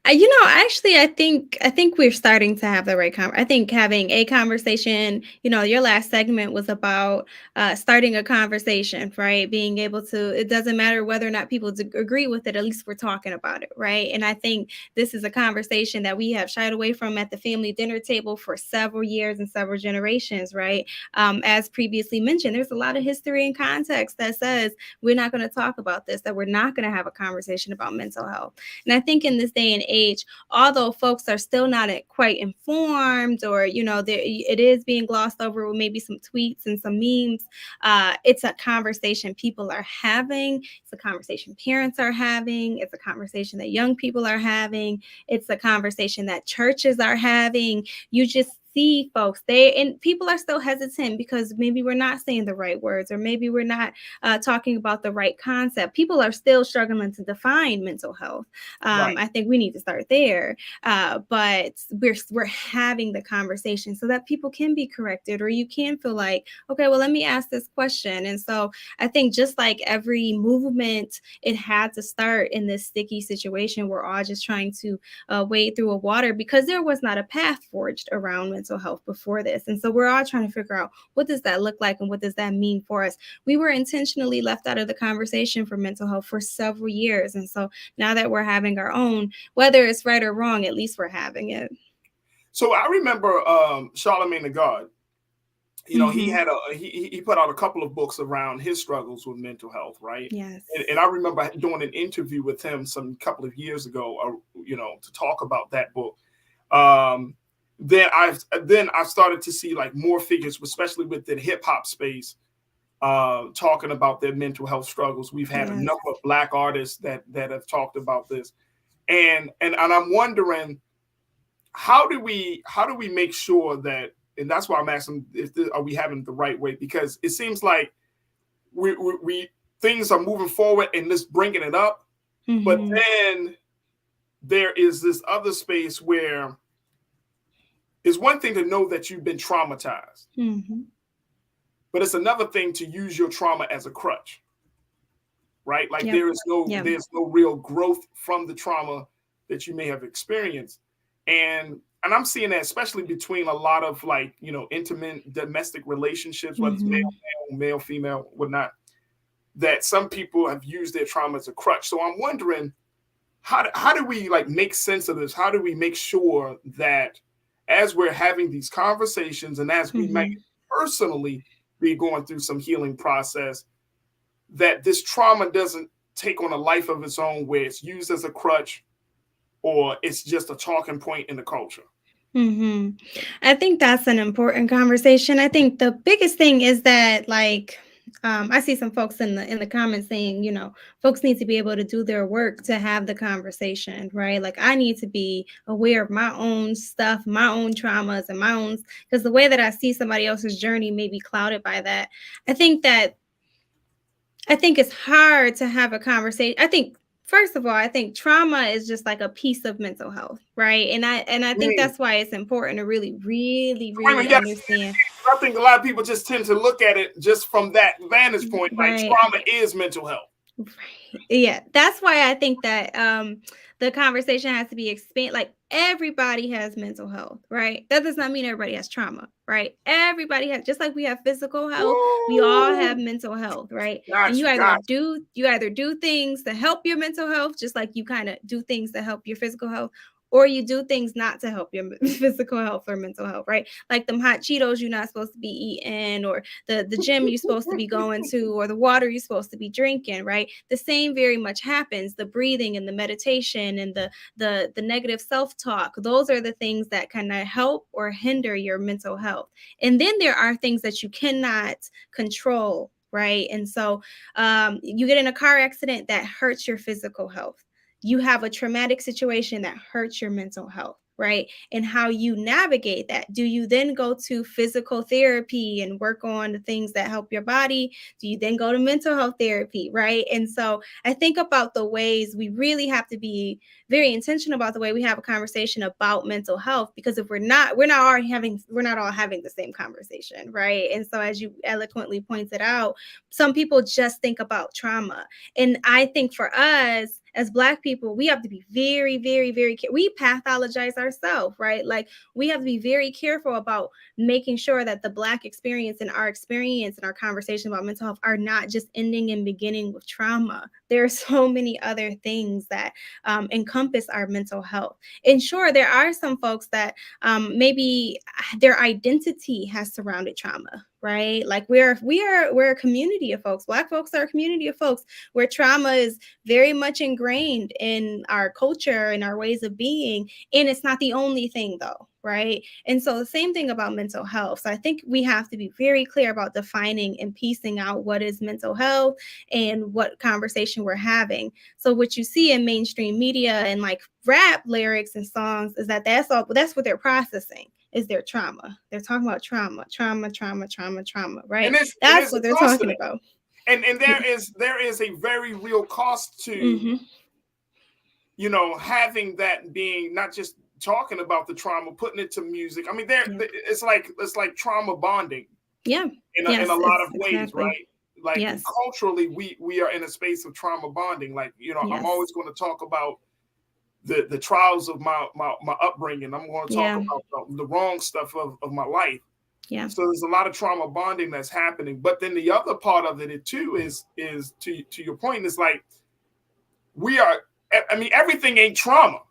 Actually, I think we're starting to have the right I think having a conversation, your last segment was about starting a conversation, right? Being able to, it doesn't matter whether or not people agree with it, at least we're talking about it, right? And I think this is a conversation that we have shied away from at the family dinner table for several years and several generations, right? As previously mentioned, there's a lot of history and context that says we're not going to talk about this, that we're not going to have a conversation about mental health. And I think in this day and age, although folks are still not quite informed, or it is being glossed over with maybe some tweets and some memes, it's a conversation people are having. It's a conversation parents are having. It's a conversation that young people are having. It's a conversation that churches are having. You just see folks, and people are still hesitant because maybe we're not saying the right words, or maybe we're not talking about the right concept. People are still struggling to define mental health. Right. I think we need to start there, but we're having the conversation so that people can be corrected, or you can feel like, okay, well, let me ask this question. And so I think just like every movement, it had to start in this sticky situation. We're all just trying to wade through a water because there was not a path forged around mental health before this. And so we're all trying to figure out, what does that look like and what does that mean for us? We were intentionally left out of the conversation for mental health for several years. And so now that we're having our own, whether it's right or wrong, at least we're having it. So I remember Charlemagne the God, he had he put out a couple of books around his struggles with mental health, right? Yes. And I remember doing an interview with him some couple of years ago, to talk about that book. Then I started to see like more figures, especially within hip hop space, talking about their mental health struggles. We've had a number of Black artists that have talked about this, and I'm wondering, how do we make sure that, and that's why I'm asking, are we having it the right way? Because it seems like we things are moving forward and just bringing it up, but then there is this other space where It's one thing to know that you've been traumatized, but it's another thing to use your trauma as a crutch, right? Like there's no real growth from the trauma that you may have experienced. And I'm seeing that especially between a lot of like, intimate domestic relationships, whether it's male, female, whatnot, that some people have used their trauma as a crutch. So I'm wondering, how do we like make sense of this? How do we make sure that as we're having these conversations and as we might personally be going through some healing process, that this trauma doesn't take on a life of its own where it's used as a crutch or it's just a talking point in the culture? I think that's an important conversation. I think the biggest thing is that, like, I see some folks in the comments saying, folks need to be able to do their work to have the conversation, right? Like, I need to be aware of my own stuff, my own traumas, and my own, because the way that I see somebody else's journey may be clouded by that. I think it's hard to have a conversation. First of all, I think trauma is just like a piece of mental health, right? And I think that's why it's important to really understand. I think a lot of people just tend to look at it just from that vantage point, like trauma is mental health. Right. Yeah, that's why I think that the conversation has to be expanded. Like, everybody has mental health, right? That does not mean everybody has trauma, right? Everybody has, just like we have physical health, we all have mental health, right? And you either do things to help your mental health, just like you kind of do things to help your physical health, or you do things not to help your physical health or mental health, right? Like them hot Cheetos you're not supposed to be eating, or the gym you're supposed to be going to, or the water you're supposed to be drinking, right? The same very much happens. The breathing and the meditation and the negative self-talk, those are the things that kind of help or hinder your mental health. And then there are things that you cannot control, right? And so you get in a car accident that hurts your physical health. You have a traumatic situation that hurts your mental health, right? And how you navigate that. Do you then go to physical therapy and work on the things that help your body? Do you then go to mental health therapy, right? And so I think about the ways we really have to be very intentional about the way we have a conversation about mental health, because if we're not all having the same conversation, right? And so, as you eloquently pointed out, some people just think about trauma. And I think for us, as Black people, we have to be very, very, very careful. We pathologize ourselves, right? Like, we have to be very careful about making sure that the Black experience and our conversation about mental health are not just ending and beginning with trauma. There are so many other things that encompass our mental health. And sure, there are some folks that maybe their identity has surrounded trauma, right? Like, we're a community of folks. Black folks are a community of folks where trauma is very much ingrained in our culture and our ways of being. And it's not the only thing, though, right? And so the same thing about mental health. So I think we have to be very clear about defining and piecing out what is mental health and what conversation we're having. So what you see in mainstream media and like rap lyrics and songs is that's what they're processing. Is their trauma. They're talking about trauma, right? And that's what they're talking about. And there is a very real cost to, having that, being not just talking about the trauma, putting it to music. I mean, it's like trauma bonding. Yeah. In a lot of ways, exactly. right? Like culturally, we are in a space of trauma bonding. Like, I'm always going to talk about the trials of my upbringing. I'm going to talk about the wrong stuff of my life. Yeah. So there's a lot of trauma bonding that's happening. But then the other part of it too is to your point, is like everything ain't trauma.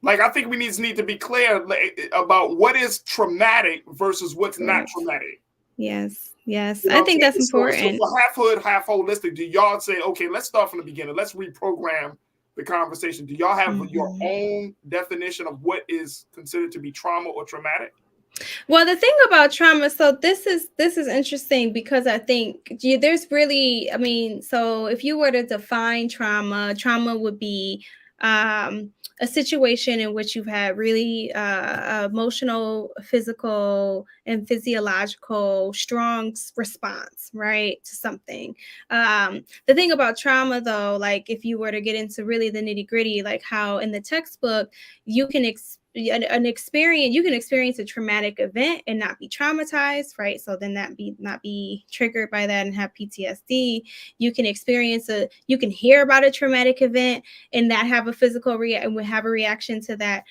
Like, I think we need to be clear about what is traumatic versus what's not traumatic. Yes. I think that's important. So for half hood, half holistic, do y'all say, okay, let's start from the beginning. Let's reprogram the conversation. Do y'all have your own definition of what is considered to be trauma or traumatic? Well, the thing about trauma, so this is interesting, because I think there's really, so if you were to define trauma would be a situation in which you've had really emotional, physical, and physiological strong response, right, to something. The thing about trauma, though, like if you were to get into really the nitty gritty, like how in the textbook you can an experience, you can experience a traumatic event and not be traumatized, right? So then not be triggered by that and have PTSD. You can you can hear about a traumatic event and that have a physical have a reaction to that.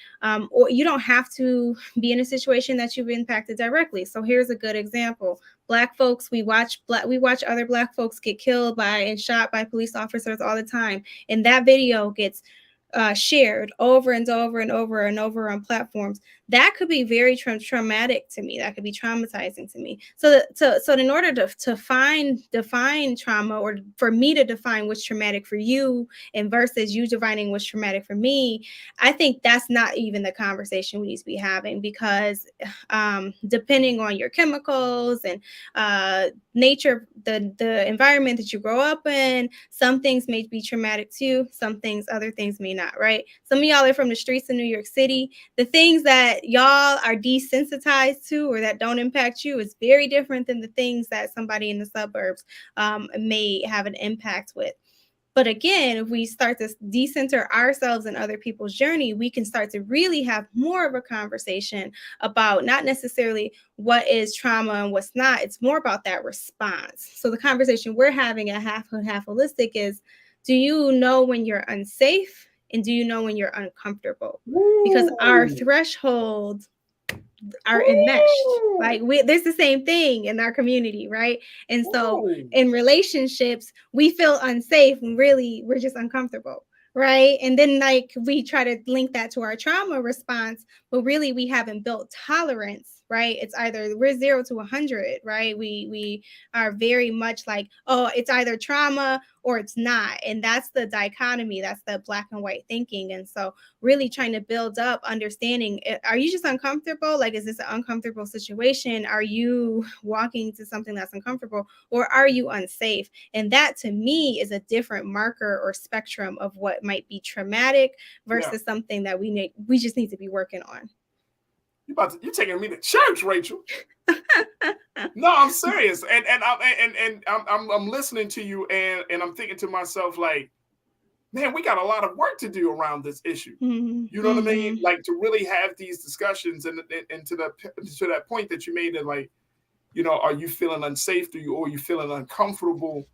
Or you don't have to be in a situation that you've impacted directly. So here's a good example. Black folks, we watch other Black folks get killed and shot by police officers all the time. And that video gets shared over and over and over and over on platforms. That could be very traumatic to me. That could be traumatizing to me. So in order to define trauma, or for me to define what's traumatic for you and versus you defining what's traumatic for me, I think that's not even the conversation we need to be having, because depending on your chemicals and nature, the environment that you grow up in, some things may be traumatic to you, other things may not, right? Some of y'all are from the streets of New York City. The things that y'all are desensitized to or that don't impact you is very different than the things that somebody in the suburbs may have an impact with. But again, if we start to decenter ourselves and other people's journey, we can start to really have more of a conversation about not necessarily what is trauma and what's not. It's more about that response. So the conversation we're having at Half Hood, Half Holistic is, do you know when you're unsafe? And do you know when you're uncomfortable? Because our thresholds are enmeshed. Like there's the same thing in our community, right? And so in relationships, we feel unsafe when really we're just uncomfortable, right? And then like we try to link that to our trauma response, but really we haven't built tolerance, right? It's either we're 0 to 100, right? We are very much like, oh, it's either trauma or it's not. And that's the dichotomy, that's the black and white thinking. And so really trying to build up understanding, are you just uncomfortable? Like, is this an uncomfortable situation? Are you walking to something that's uncomfortable, or are you unsafe? And that to me is a different marker or spectrum of what might be traumatic versus something that we just need to be working on. You're taking me to church, Rachel. No, I'm serious, and I'm listening to you, and I'm thinking to myself, like, man, we got a lot of work to do around this issue. Mm-hmm. You know what I mean? Like, to really have these discussions, and to that point that you made, that, like, you know, are you feeling unsafe? Or are you feeling uncomfortable?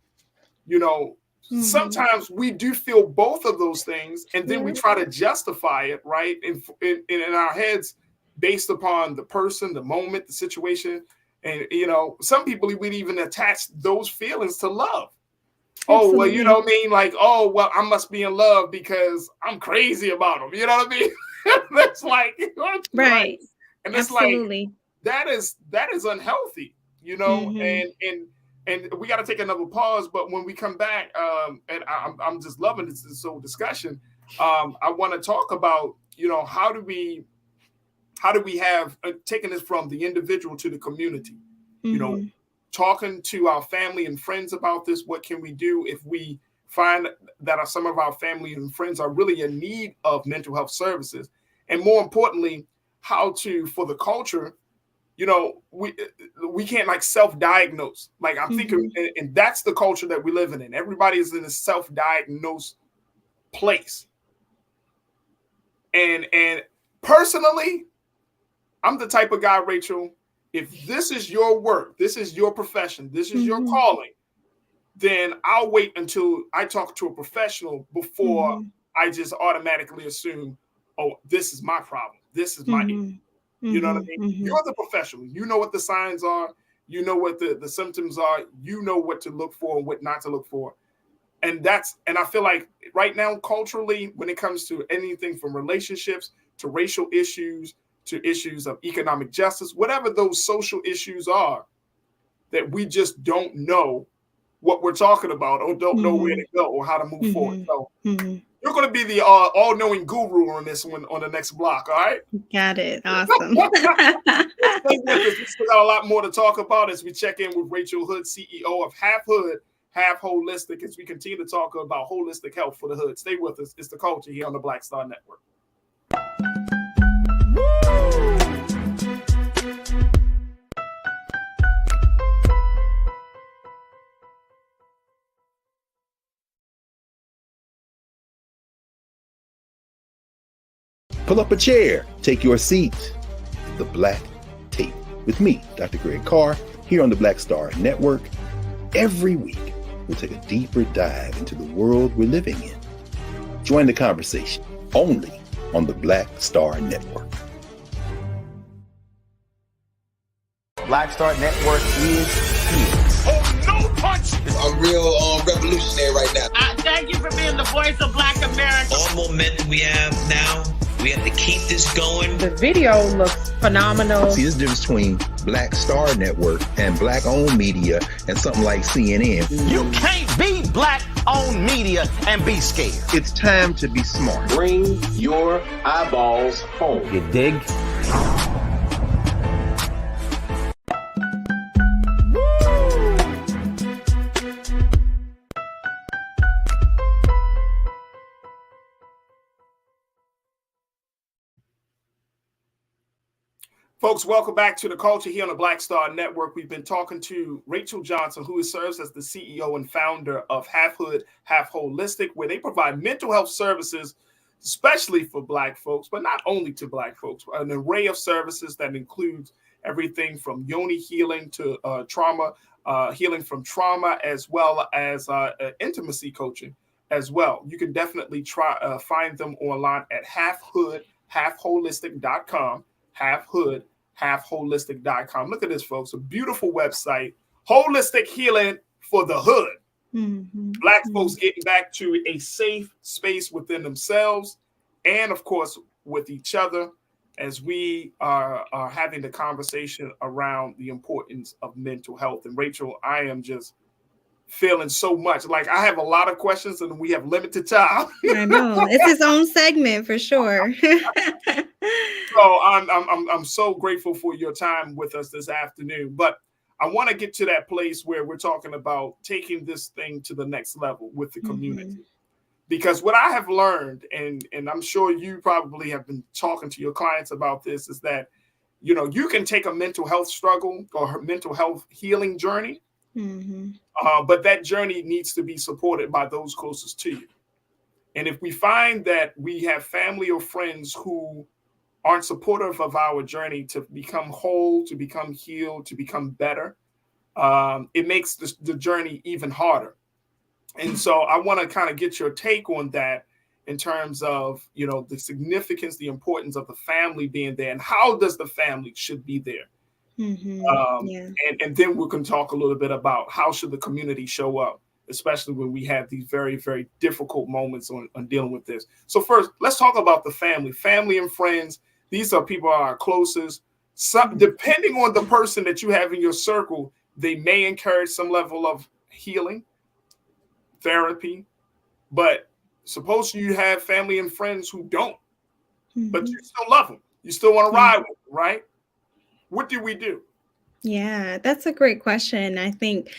You know, sometimes we do feel both of those things, and then we try to justify it, right? In our heads, based upon the person, the moment, the situation. And, you know, some people would even attach those feelings to love. Oh, well, you know what I mean? Like, oh, well, I must be in love because I'm crazy about him. You know what I mean? That's like, right. And it's like, that is unhealthy, you know? And we got to take another pause. But when we come back, and I'm just loving this whole discussion. I want to talk about, you know, how do we have taken this from the individual to the community, you know, talking to our family and friends about this. What can we do if we find that some of our family and friends are really in need of mental health services? And more importantly, how to, for the culture, you know, we can't like self-diagnose. Like I'm thinking, and that's the culture that we live in. Everybody is in a self-diagnosed place. And personally, I'm the type of guy, Rachel, if this is your work, this is your profession, this is your calling, then I'll wait until I talk to a professional before I just automatically assume, oh, this is my problem. This is my issue. You know what I mean? You're the professional. You know what the signs are. You know what the symptoms are. You know what to look for and what not to look for. And I feel like right now, culturally, when it comes to anything from relationships to racial issues, to issues of economic justice, whatever those social issues are, that we just don't know what we're talking about or don't know where to go or how to move forward. So you're going to be the all-knowing guru on this one on the next block, all right? Got it. Awesome. Stay with us. We still got a lot more to talk about as we check in with Rachel Hood, CEO of Half Hood, Half Holistic, as we continue to talk about holistic health for the hood. Stay with us. It's The Culture here on the Black Star Network. Pull up a chair, take your seat. The Black Tape with me, Dr. Greg Carr, here on the Black Star Network. Every week, we'll take a deeper dive into the world we're living in. Join the conversation only on the Black Star Network. Black Star Network is here. Oh, no punch! I'm real revolutionary right now. Thank you for being the voice of Black America. All momentum we have now, we have to keep this going. The video looks phenomenal. See, there's a difference between Black Star Network and Black-owned media and something like CNN. You can't be Black-owned media and be scared. It's time to be smart. Bring your eyeballs home. You dig? Folks, welcome back to The Culture here on the Black Star Network. We've been talking to Rachel Johnson, who serves as the CEO and founder of Half Hood, Half Holistic, where they provide mental health services, especially for Black folks, but not only to Black folks. An array of services that includes everything from yoni healing to trauma, healing from trauma, as well as intimacy coaching as well. You can definitely find them online at halfhood.halfholistic.com. halfhood.halfholistic.com. Look at this, folks. A beautiful website. Holistic healing for the hood. Mm-hmm. Black folks getting back to a safe space within themselves and, of course, with each other as we are having the conversation around the importance of mental health. And Rachel, I am just feeling so much. Like, I have a lot of questions and we have limited time. I know. It's its own segment for sure. So I'm so grateful for your time with us this afternoon. But I want to get to that place where we're talking about taking this thing to the next level with the community. Mm-hmm. Because what I have learned, and I'm sure you probably have been talking to your clients about this, is that, you know, you can take a mental health struggle or a mental health healing journey, mm-hmm. But that journey needs to be supported by those closest to you. And if we find that we have family or friends who aren't supportive of our journey to become whole, to become healed, to become better, it makes the journey even harder. And so I want to kind of get your take on that in terms of, you know, the significance, the importance of the family being there, and how does the family should be there. Mm-hmm. And then we can talk a little bit about how should the community show up, especially when we have these very, very difficult moments on dealing with this. So first, let's talk about the family and friends. These are people who are our closest. Depending on the person that you have in your circle, they may encourage some level of healing, therapy, but suppose you have family and friends who don't, mm-hmm. but you still love them. You still want to ride with them, right? What do we do? Yeah, that's a great question. I think,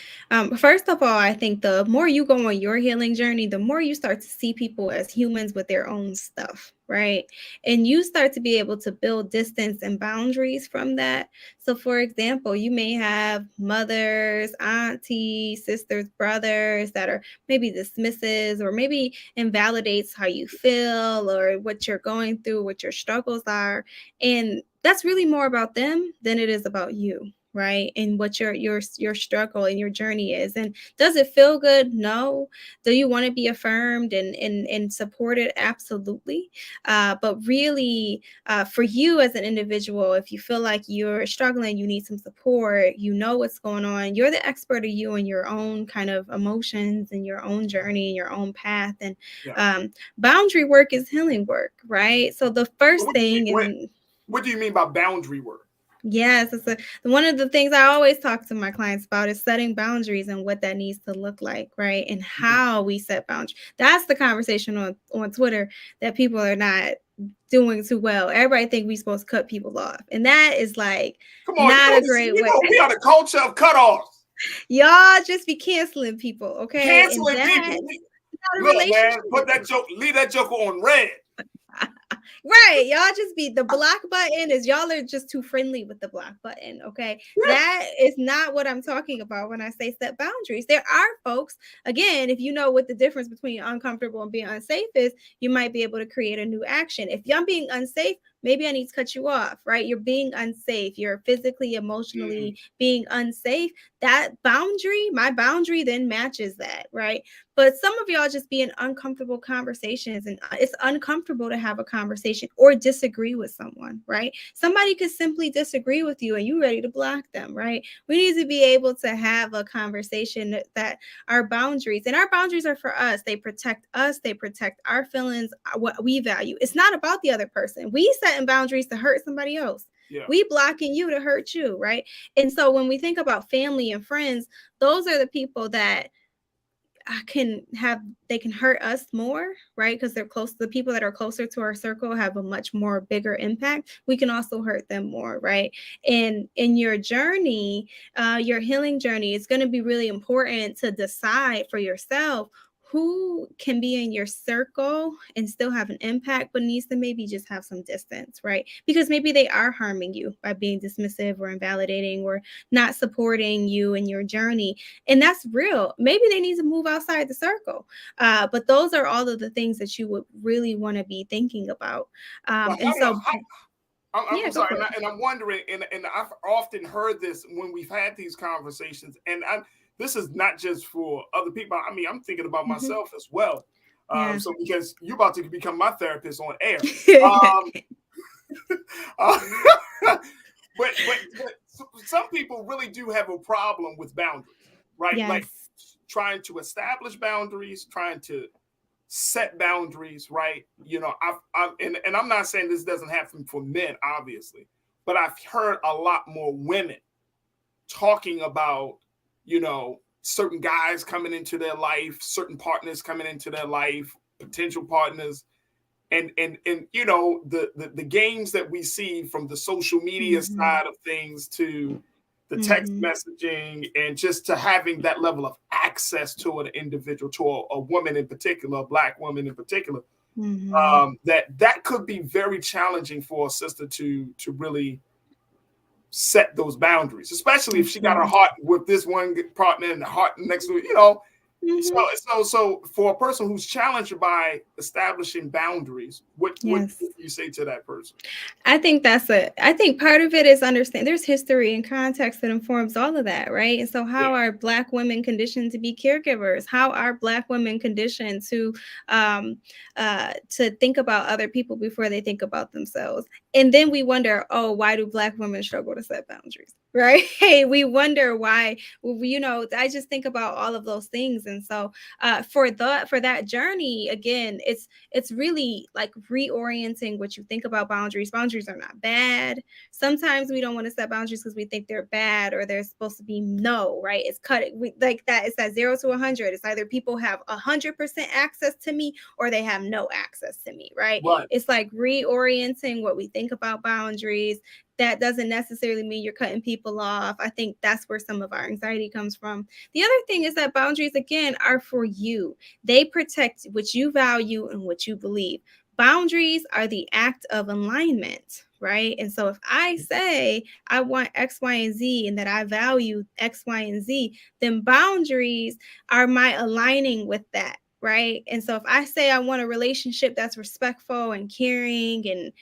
first of all, I think the more you go on your healing journey, the more you start to see people as humans with their own stuff, right? And you start to be able to build distance and boundaries from that. So, for example, you may have mothers, aunties, sisters, brothers that are maybe dismissive or maybe invalidates how you feel or what you're going through, what your struggles are. And that's really more about them than it is about you. Right. And what your struggle and your journey is. And does it feel good? No. Do you want to be affirmed and supported? Absolutely. But really, for you as an individual, if you feel like you're struggling, you need some support, you know what's going on, you're the expert of you and your own kind of emotions and your own journey and your own path. And boundary work is healing work. Right. So the first thing what do you mean by boundary work? Yes, it's one of the things I always talk to my clients about is setting boundaries and what that needs to look like, right? And how we set boundaries. That's the conversation on Twitter that people are not doing too well. Everybody think we're supposed to cut people off. And that is like not a great way. We are the culture of cutoffs. Y'all just be canceling people, okay? Canceling people. Look, man, leave that joker on red. Right. Y'all just be the block button is y'all are just too friendly with the block button. Okay. That is not what I'm talking about when I say set boundaries. There are folks, again, if you know what the difference between uncomfortable and being unsafe is, you might be able to create a new action. If I'm being unsafe, maybe I need to cut you off, right? You're being unsafe. You're physically, emotionally being unsafe. That boundary, my boundary then matches that, right? But some of y'all just be in uncomfortable conversations, and it's uncomfortable to have a conversation or disagree with someone, right? Somebody could simply disagree with you and you ready to block them, right? We need to be able to have a conversation that our boundaries, and our boundaries are for us. They protect us. They protect our feelings, what we value. It's not about the other person. We setting boundaries to hurt somebody else. Yeah. We blocking you to hurt you, right? And so when we think about family and friends, those are the people that they can hurt us more, right? Because they're close. The people that are closer to our circle have a much more bigger impact. We can also hurt them more, right? And in your journey, your healing journey, it's going to be really important to decide for yourself who can be in your circle and still have an impact, but needs to maybe just have some distance, right? Because maybe they are harming you by being dismissive or invalidating or not supporting you in your journey. And that's real. Maybe they need to move outside the circle. But those are all of the things that you would really want to be thinking about. I'm sorry, and I'm wondering, and I've often heard this when we've had these conversations, and this is not just for other people. I mean, I'm thinking about myself as well. So because you're about to become my therapist on air. But some people really do have a problem with boundaries, right? Yes. Like trying to establish boundaries, trying to set boundaries, right? You know, and I'm not saying this doesn't happen for men, obviously, but I've heard a lot more women talking about, you know, certain guys coming into their life, certain partners coming into their life, potential partners, and you know, the games that we see from the social media side of things to the text messaging, and just to having that level of access to an individual, to a woman in particular, a Black woman in particular, that could be very challenging for a sister to really set those boundaries, especially if she got her heart with this one partner and the heart next to it, you know. So for a person who's challenged by establishing boundaries, what do you say to that person? I think part of it is understand there's history and context that informs all of that, right? And so how are Black women conditioned to be caregivers? How are Black women conditioned to think about other people before they think about themselves? And then we wonder, oh, why do Black women struggle to set boundaries? Right? We wonder why, you know, I just think about all of those things. And so for that journey, again, it's really like reorienting what you think about boundaries. Boundaries are not bad. Sometimes we don't want to set boundaries because we think they're bad or they're supposed to be no, right? It's like that. It's that 0 to 100. It's either people have 100% access to me or they have no access to me, right? It's like reorienting what we think about boundaries. That doesn't necessarily mean you're cutting people off. I think that's where some of our anxiety comes from. The other thing is that boundaries, again, are for you. They protect what you value and what you believe. Boundaries are the act of alignment, right? And so if I say I want X, Y, and Z, and that I value X, Y, and Z, then boundaries are my aligning with that. Right. And so if I say I want a relationship that's respectful and caring and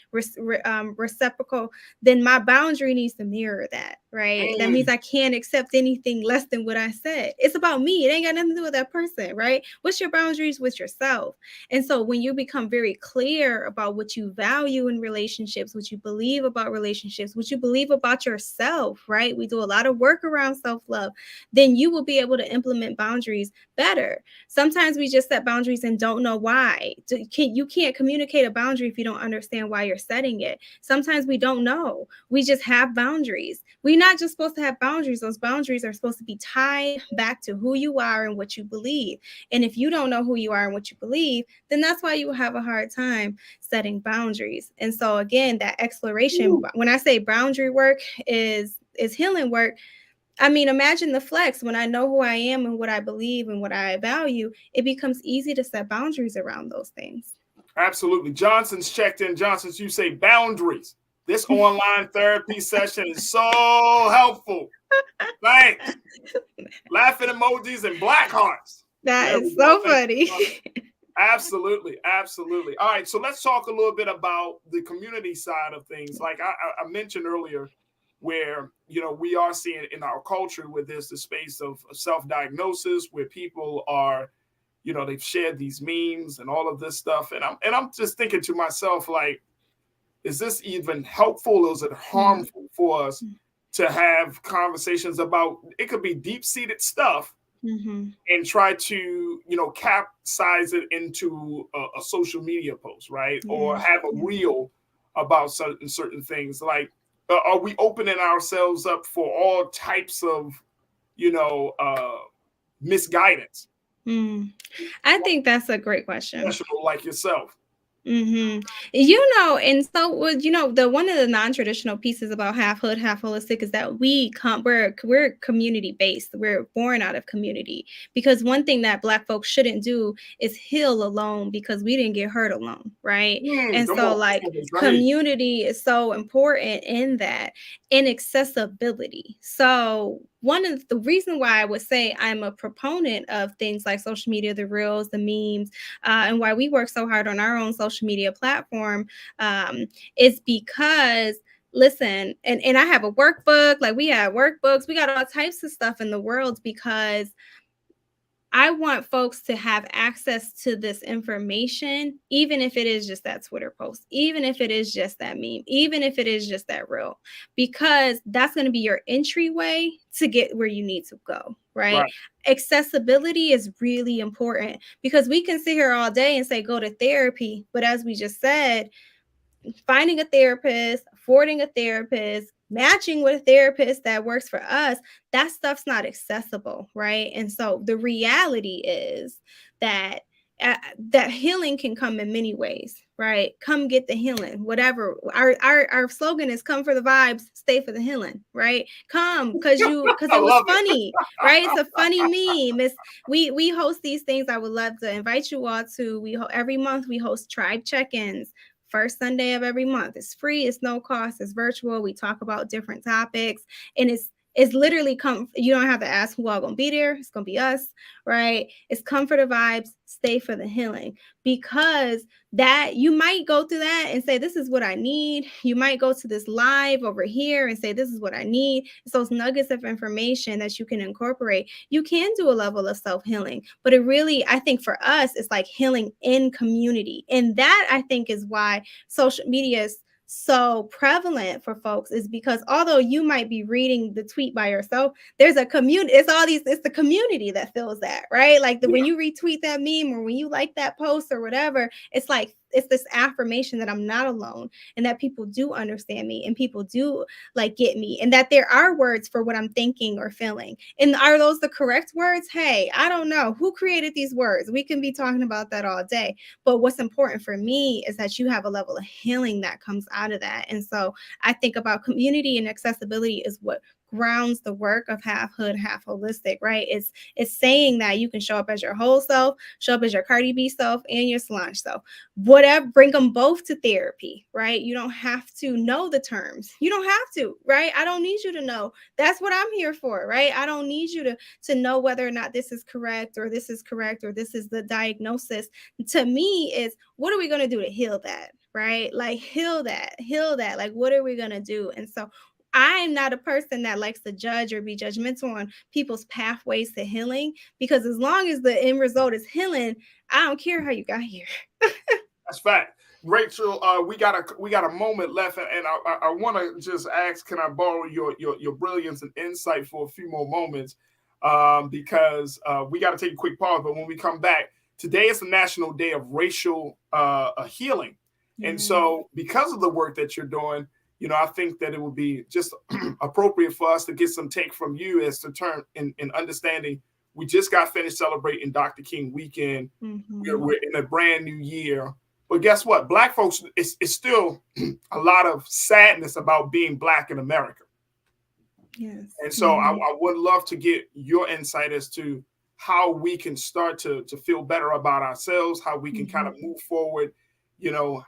reciprocal, then my boundary needs to mirror that. Right. That means I can't accept anything less than what I said. It's about me. It ain't got nothing to do with that person. Right. What's your boundaries with yourself? And so when you become very clear about what you value in relationships, what you believe about relationships, what you believe about yourself, right? We do a lot of work around self-love. Then you will be able to implement boundaries better. Sometimes we just set boundaries and don't know why. You can't communicate a boundary if you don't understand why you're setting it. Sometimes we don't know. We just have boundaries. We're not just supposed to have boundaries. Those boundaries are supposed to be tied back to who you are and what you believe. And if you don't know who you are and what you believe, then that's why you will have a hard time setting boundaries. And so again, that exploration, when I say boundary work is healing work, I mean, imagine the flex. When I know who I am and what I believe and what I value, it becomes easy to set boundaries around those things. Absolutely. Johnson's checked in. Johnson's, you say boundaries. This online therapy session is so helpful. Thanks. Laughing emojis and black hearts. That is so funny. Absolutely. Absolutely. All right. So let's talk a little bit about the community side of things. Like I mentioned earlier, where, you know, we are seeing in our culture where there's the space of self-diagnosis, where people are, you know, they've shared these memes and all of this stuff. And I'm just thinking to myself, like, is this even helpful or is it harmful for us to have conversations about, it could be deep-seated stuff, and try to, you know, capsize it into a social media post, right? Or have a reel about certain things. Like, are we opening ourselves up for all types of, you know, misguidance? I think that's a great question. Professional like yourself. You know, and so, you know, one of the non-traditional pieces about half hood, half holistic is that we're community based. We're born out of community, because one thing that Black folks shouldn't do is heal alone, because we didn't get hurt alone, right? And so, like, community is so important in that, in accessibility. So one of the reasons why I would say I'm a proponent of things like social media, the reels, the memes, and why we work so hard on our own social media platform is because, listen, and I have a workbook, like we have workbooks, we got all types of stuff in the world, because I want folks to have access to this information, even if it is just that Twitter post, even if it is just that meme, even if it is just that reel, because that's going to be your entryway to get where you need to go, right? Accessibility is really important, because we can sit here all day and say, go to therapy. But as we just said, finding a therapist, affording a therapist, matching with a therapist that works for us, that stuff's not accessible, right? And so the reality is that that healing can come in many ways, right? Come get the healing, whatever. Our slogan is come for the vibes, stay for the healing, right? Come because it was funny, right? It's a funny meme. We host these things. I would love to invite you all to. Every month we host tribe check-ins. First Sunday of every month. It's free, it's no cost, it's virtual. We talk about different topics, and it's literally you don't have to ask who all gonna be there. It's gonna be us, right? It's come for the vibes, stay for the healing, because that you might go through that and say, this is what I need. You might go to this live over here and say, this is what I need. It's those nuggets of information that you can incorporate. You can do a level of self-healing, but it really, I think for us, it's like healing in community. And that, I think, is why social media is so prevalent for folks, is because although you might be reading the tweet by yourself, there's a community. It's the community that feels that, right? Like when you retweet that meme, or when you like that post or whatever, it's like, it's this affirmation that I'm not alone, and that people do understand me, and people do like get me, and that there are words for what I'm thinking or feeling. And are those the correct words? Hey, I don't know who created these words. We can be talking about that all day. But what's important for me is that you have a level of healing that comes out of that. And so I think about community and accessibility is what grounds the work of half hood, half holistic, right? It's saying that you can show up as your whole self, show up as your Cardi B self and your Solange self. Whatever, bring them both to therapy, right? You don't have to know the terms. You don't have to, right? I don't need you to know. That's what I'm here for, right? I don't need you to know whether or not this is correct, or this is correct, or this is the diagnosis. To me, is what are we going to do to heal that, right? Like heal that. Like, what are we going to do? And so I'm not a person that likes to judge or be judgmental on people's pathways to healing, because as long as the end result is healing, I don't care how you got here. That's fact. Rachel, we got a moment left, and I want to just ask, can I borrow your brilliance and insight for a few more moments? Because we got to take a quick pause, but when we come back, today is the National Day of Racial Healing. And so because of the work that you're doing, you know, I think that it would be just appropriate for us to get some take from you as to turn in understanding. We just got finished celebrating Dr. King weekend. We're in a brand new year. But guess what? Black folks, it's still a lot of sadness about being Black in America. Yes. And so I would love to get your insight as to how we can start to feel better about ourselves, how we can kind of move forward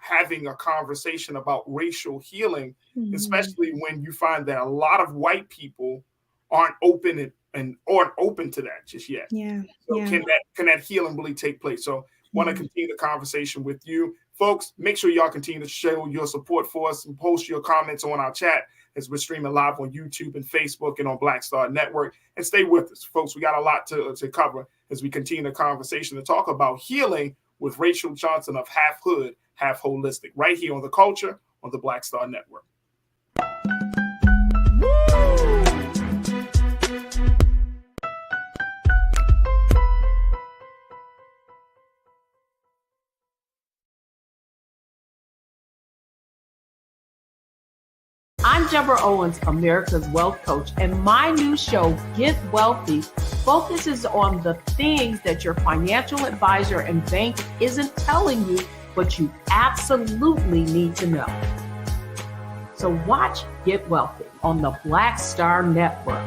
having a conversation about racial healing, especially when you find that a lot of white people aren't open and aren't open to that just yet. Yeah. So can that healing really take place? So want to continue the conversation with you. Folks, make sure y'all continue to show your support for us and post your comments on our chat as we're streaming live on YouTube and Facebook and on Black Star Network. And stay with us, folks. We got a lot to cover as we continue the conversation to talk about healing with Rachel Johnson of Half Hood, Half Holistic, right here on The Culture on the Black Star Network. I'm Deborah Owens, America's Wealth Coach, and my new show, Get Wealthy, focuses on the things that your financial advisor and bank isn't telling you, but you absolutely need to know. So watch Get Wealthy on the Black Star Network.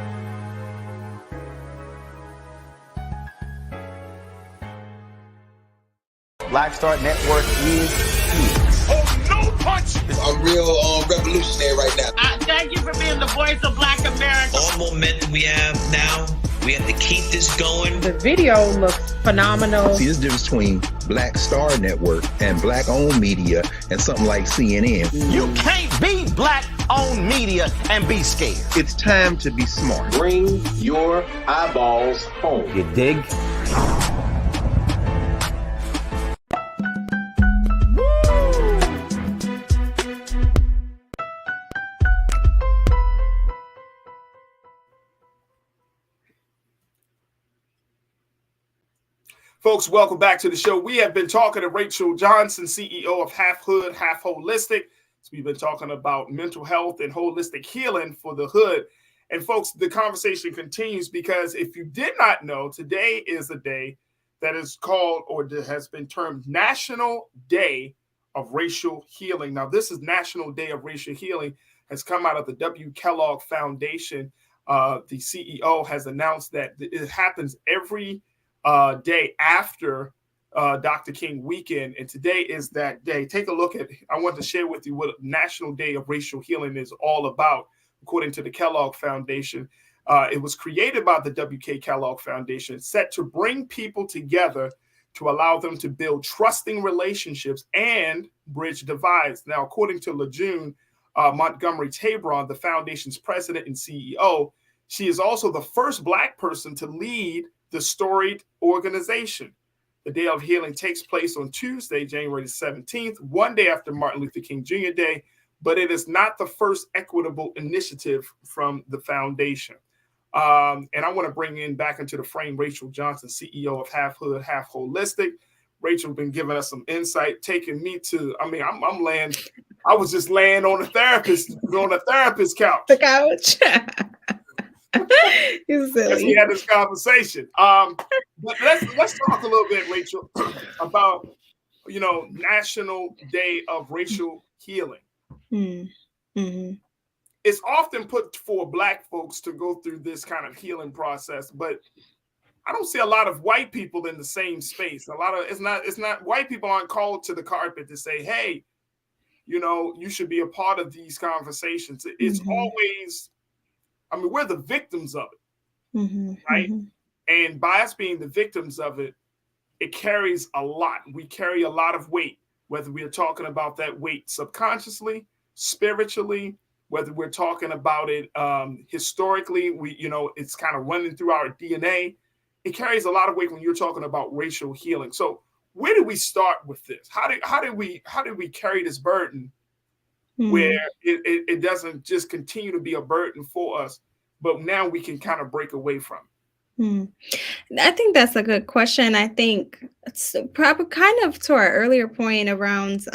Black Star Network is here. Oh, no punch! I'm real revolutionary right now. Thank you for being the voice of Black America. All momentum we have now, we have to keep this going. The video looks phenomenal. See, there's a difference between Black Star Network and black-owned media and something like CNN. You can't be black-owned media and be scared. It's time to be smart. Bring your eyeballs home. You dig? Folks, welcome back to the show. We have been talking to Rachel Johnson, CEO of Half Hood, Half Holistic. So we've been talking about mental health and holistic healing for the hood. And folks, the conversation continues because if you did not know, today is a day that is called or has been termed National Day of Racial Healing. Now, this is National Day of Racial Healing has come out of the W. Kellogg Foundation. The CEO has announced that it happens every day after Dr. King weekend, and today is that day. Take a look at it. I want to share with you what National Day of Racial Healing is all about, according to the Kellogg Foundation. It was created by the W.K. Kellogg Foundation, set to bring people together to allow them to build trusting relationships and bridge divides. Now, according to LaJune Montgomery Tabron, the foundation's president and CEO, she is also the first Black person to lead the storied organization. The Day of Healing takes place on Tuesday, January 17th, one day after Martin Luther King Jr. Day, but it is not the first equitable initiative from the foundation. And I want to bring in back into the frame Rachel Johnson, CEO of Half Hood, Half Holistic. Rachel been giving us some insight, taking me to, I'm laying, I was just laying on the therapist couch. The couch. You're silly. We had this conversation. But let's talk a little bit, Rachel, about National Day of Racial Healing. Mm-hmm. It's often put for Black folks to go through this kind of healing process, but I don't see a lot of white people in the same space. It's not white people aren't called to the carpet to say, hey, you should be a part of these conversations. It's always, we're the victims of it, right? And by us being the victims of it, it carries a lot. We carry a lot of weight, whether we are talking about that weight subconsciously, spiritually, whether we're talking about it historically, it's kind of running through our DNA. It carries a lot of weight when you're talking about racial healing. So where do we start with this? How do we carry this burden where it doesn't just continue to be a burden for us, but now we can kind of break away from it? I think that's a good question. I think it's probably kind of to our earlier point around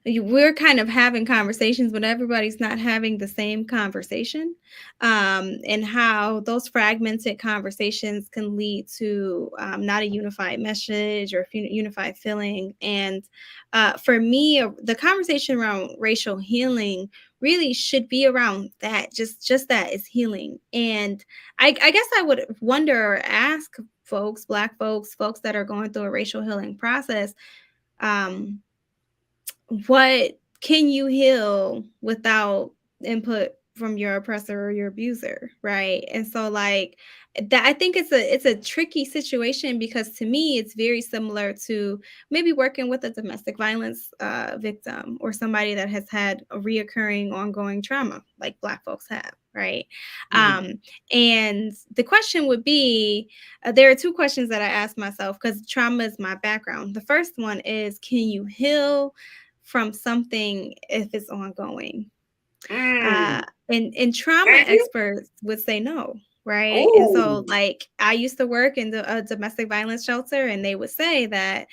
we're kind of having conversations, but everybody's not having the same conversation, and how those fragmented conversations can lead to not a unified message or unified feeling. And for me, the conversation around racial healing really should be around that, just that is healing. And I guess I would wonder or ask folks, Black folks that are going through a racial healing process, what can you heal without input from your oppressor or your abuser, right? And so like that, I think it's a tricky situation because to me it's very similar to maybe working with a domestic violence victim or somebody that has had a reoccurring ongoing trauma like Black folks have, right? And the question would be, there are two questions that I ask myself because trauma is my background. The first one is, can you heal from something if it's ongoing? And trauma experts would say no, right? And so like I used to work in a domestic violence shelter, and they would say that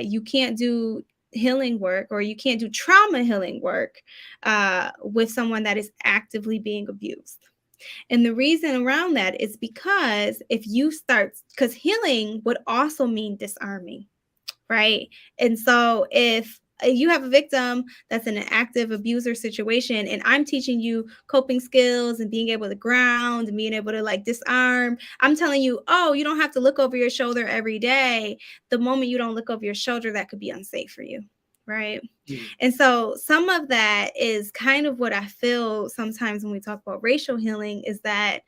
you can't do healing work or you can't do trauma healing work with someone that is actively being abused. And the reason around that is because if you start, because healing would also mean disarming, right? And so if you have a victim that's in an active abuser situation and I'm teaching you coping skills and being able to ground and being able to like disarm, I'm telling you, oh, you don't have to look over your shoulder every day. The moment you don't look over your shoulder, that could be unsafe for you, right? And so some of that is kind of what I feel sometimes when we talk about racial healing is that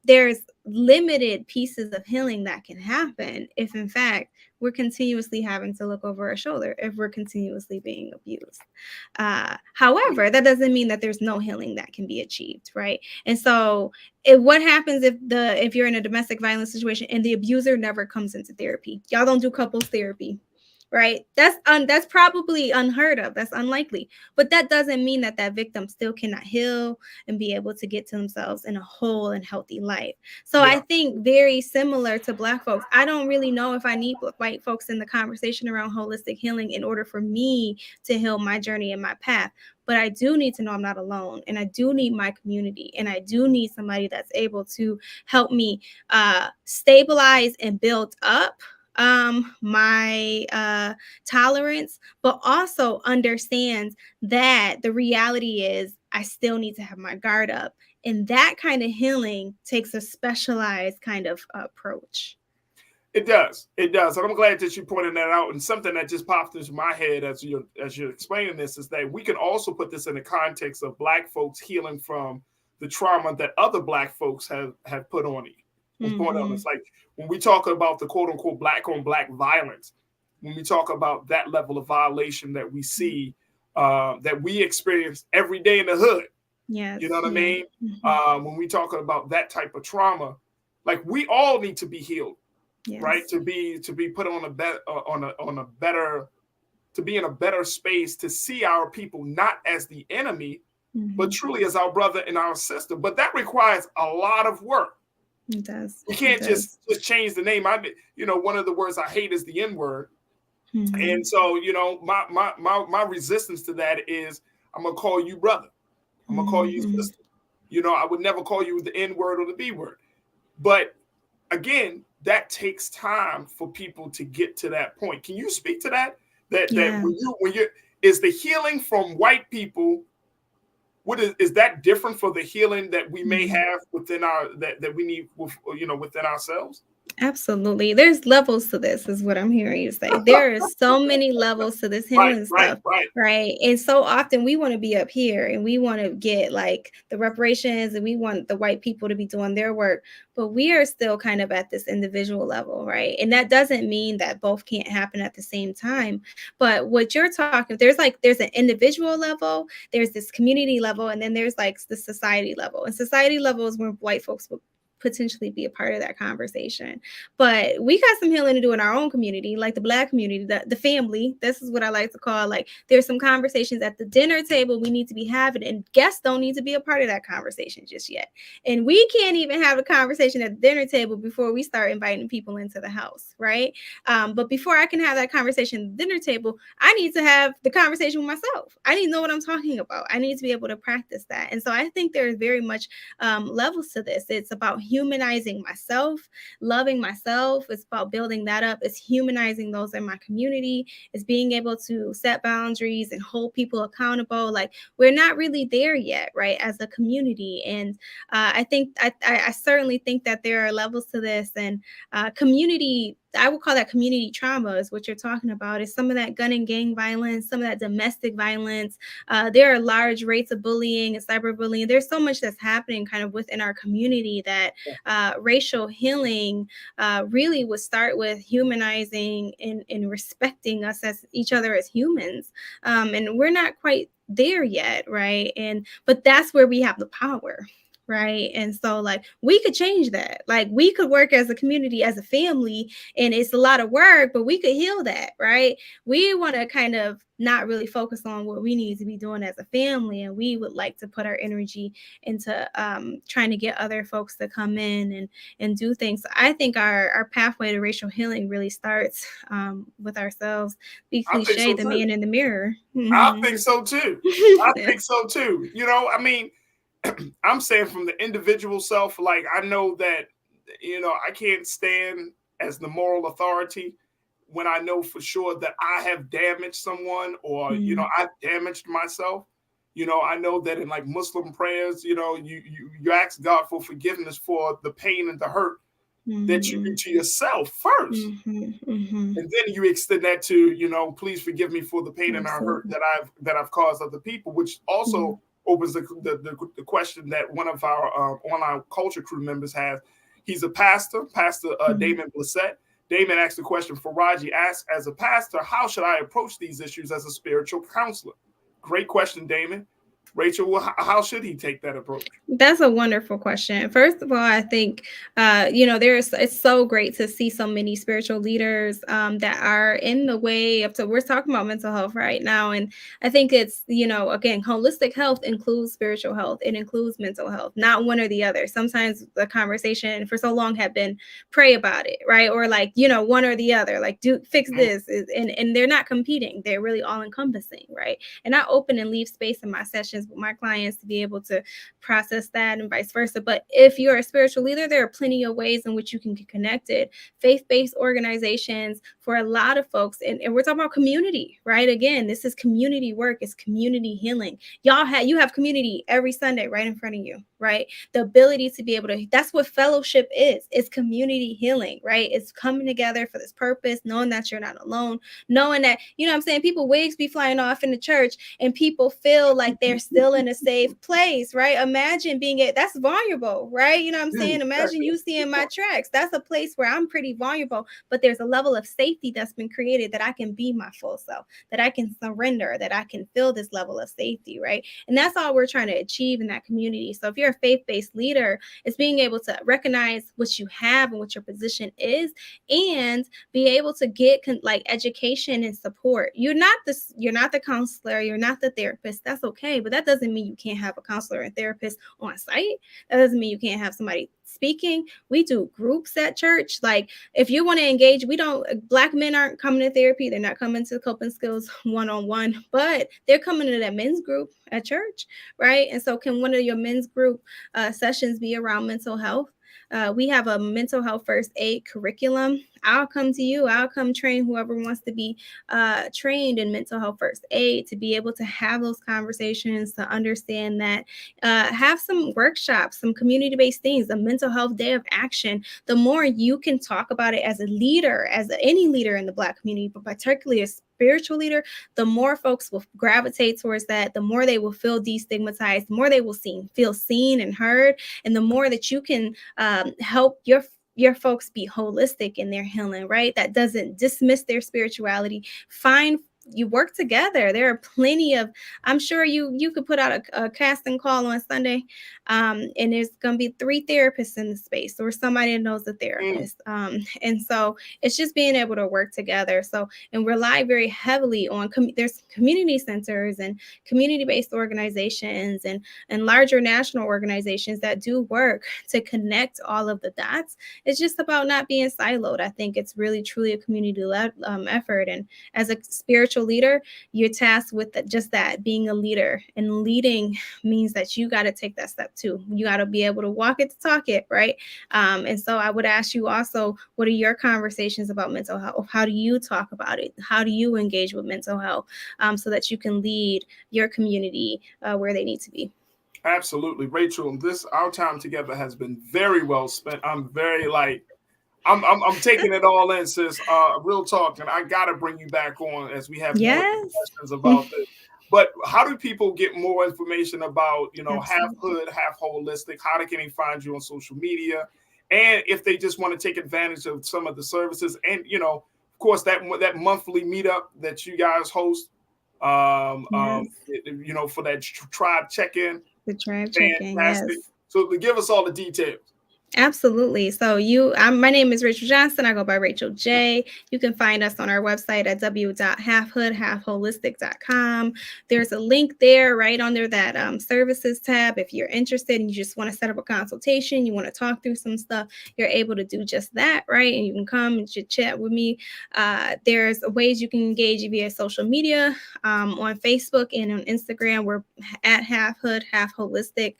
there's limited pieces of healing that can happen if in fact we're continuously having to look over our shoulder, if we're continuously being abused. However, that doesn't mean that there's no healing that can be achieved, right? And so what happens if you're in a domestic violence situation and the abuser never comes into therapy? Y'all don't do couples therapy, right? That's probably unheard of. That's unlikely. But that doesn't mean that that victim still cannot heal and be able to get to themselves in a whole and healthy life. So I think very similar to Black folks, I don't really know if I need white folks in the conversation around holistic healing in order for me to heal my journey and my path. But I do need to know I'm not alone, and I do need my community, and I do need somebody that's able to help me stabilize and build up my tolerance, but also understands that the reality is I still need to have my guard up. And that kind of healing takes a specialized kind of approach. It does. It does. And I'm glad that you pointed that out. And something that just popped into my head as you're explaining this is that we can also put this in the context of Black folks healing from the trauma that other Black folks have put on us. Like when we talk about the quote unquote Black on Black violence, when we talk about that level of violation that we see, that we experience every day in the hood. Yes. You know what I mean? When we talk about that type of trauma, like we all need to be healed. Yes. Right, to be put on a better, to be in a better space to see our people not as the enemy, but truly as our brother and our sister. But that requires a lot of work. It does. You can't just change the name. One of the words I hate is the N-word, and so my resistance to that is I'm gonna call you brother. I'm gonna call you sister. I would never call you the N-word or the B-word. But again, that takes time for people to get to that point. Can you speak to that? That when you is the healing from white people, what is that different for the healing that we may have within our that we need within ourselves? Absolutely. There's levels to this, is what I'm hearing you say. There are so many levels to this healing stuff. Right. And so often we want to be up here and we want to get like the reparations and we want the white people to be doing their work. But we are still kind of at this individual level, right? And that doesn't mean that both can't happen at the same time. But what you're talking, there's an individual level, there's this community level, and then there's like the society level. And society level is where white folks will potentially be a part of that conversation. But we got some healing to do in our own community, like the Black community, the family. This is what I like to call, like, there's some conversations at the dinner table we need to be having, and guests don't need to be a part of that conversation just yet. And we can't even have a conversation at the dinner table before we start inviting people into the house, right? But before I can have that conversation at the dinner table, I need to have the conversation with myself. I need to know what I'm talking about. I need to be able to practice that. And so I think there is very much levels to this. It's about humanizing myself, loving myself. It's about building that up. It's humanizing those in my community. It's being able to set boundaries and hold people accountable. Like, we're not really there yet, right, as a community. And I certainly think that there are levels to this, and community I would call that community trauma is what you're talking about. Is some of that gun and gang violence, some of that domestic violence. There are large rates of bullying and cyberbullying. There's so much that's happening kind of within our community that racial healing really would start with humanizing and respecting us as each other as humans. And we're not quite there yet, right? But that's where we have the power, right? And so like we could change that. Like we could work as a community, as a family, and it's a lot of work, but we could heal that, right? We want to kind of not really focus on what we need to be doing as a family, and we would like to put our energy into trying to get other folks to come in and do things. So I think our pathway to racial healing really starts with ourselves. Be cliche, the man in the mirror. I think so too. I think so too. You know, I mean, I'm saying from the individual self, like I know that, you know, I can't stand as the moral authority when I know for sure that I have damaged someone or, you know, I've damaged myself. You know, I know that in like Muslim prayers, you know, you ask God for forgiveness for the pain and the hurt that you do to yourself first. And then you extend that to, you know, please forgive me for the pain and hurt that I've caused other people, which also opens the question that one of our online culture crew members has. He's a pastor, Damon Blissett. Damon asked the question, Farajii asked, as a pastor, how should I approach these issues as a spiritual counselor? Great question, Damon. Rachel, how should he take that approach? That's a wonderful question. First of all, I think, you know, it's so great to see so many spiritual leaders that are in the way of, so we're talking about mental health right now. And I think it's, you know, again, holistic health includes spiritual health. It includes mental health, not one or the other. Sometimes the conversation for so long have been pray about it, right? Or like, you know, one or the other, like fix this. And they're not competing. They're really all encompassing, right? And I open and leave space in my sessions with my clients to be able to process that and vice versa. But if you're a spiritual leader, there are plenty of ways in which you can get connected. Faith-based organizations for a lot of folks, and we're talking about community, right? Again, this is community work, it's community healing. You have community every Sunday right in front of you, right? The ability to be able to, that's what fellowship is. It's community healing, right? It's coming together for this purpose, knowing that you're not alone, knowing that, you know what I'm saying, people wigs be flying off in the church and people feel like they're still in a safe place, right? Imagine that's vulnerable, right? You know what I'm saying? Imagine you seeing my tracks. That's a place where I'm pretty vulnerable, but there's a level of safety that's been created that I can be my full self, that I can surrender, that I can feel this level of safety, right? And that's all we're trying to achieve in that community. So if you're a faith-based leader, it's being able to recognize what you have and what your position is, and be able to get like education and support. You're not the counselor, you're not the therapist. That's okay, but that doesn't mean you can't have a counselor and therapist on site. That doesn't mean you can't have somebody speaking. We do groups at church. Like if you want to engage, Black men aren't coming to therapy. They're not coming to coping skills one-on-one, but they're coming to that men's group at church, right? And so can one of your men's group sessions be around mental health? We have a mental health first aid curriculum. I'll come to you. I'll come train whoever wants to be trained in mental health first aid to be able to have those conversations, to understand that, have some workshops, some community-based things, a mental health day of action. The more you can talk about it as a leader, as any leader in the Black community, but particularly a spiritual leader, the more folks will gravitate towards that, the more they will feel destigmatized, the more they will feel seen and heard, and the more that you can help your folks be holistic in their healing, right? That doesn't dismiss their spirituality. You work together. There are plenty of, I'm sure you could put out a casting call on Sunday, and there's going to be 3 therapists in the space or somebody that knows a therapist. And so it's just being able to work together. So, and rely very heavily on, there's community centers and community-based organizations and larger national organizations that do work to connect all of the dots. It's just about not being siloed. I think it's really, truly a community-led effort. And as a spiritual leader, you're tasked with just that, being a leader. And leading means that you got to take that step too. You got to be able to walk it to talk it, right? And so I would ask you also, what are your conversations about mental health? How do you talk about it? How do you engage with mental health so that you can lead your community where they need to be? Absolutely, Rachel. Our time together has been very well spent. I'm very I'm taking it all in, sis. Real talk, and I gotta bring you back on as we have more questions about this. But how do people get more information about, half hood, half holistic? How can they find you on social media? And if they just want to take advantage of some of the services, and of course that monthly meetup that you guys host, for that tribe check-in. The tribe check-in, fantastic. yes. So to give us all the details. Absolutely. So my name is Rachel Johnson. I go by Rachel J. You can find us on our website at w.halfhood.halfholistic.com. There's a link there right under that services tab. If you're interested and you just want to set up a consultation, you want to talk through some stuff, you're able to do just that, right? And you can come and chat with me. There's ways you can engage via social media. On Facebook and on Instagram, we're at Half Hood, Half Holistic.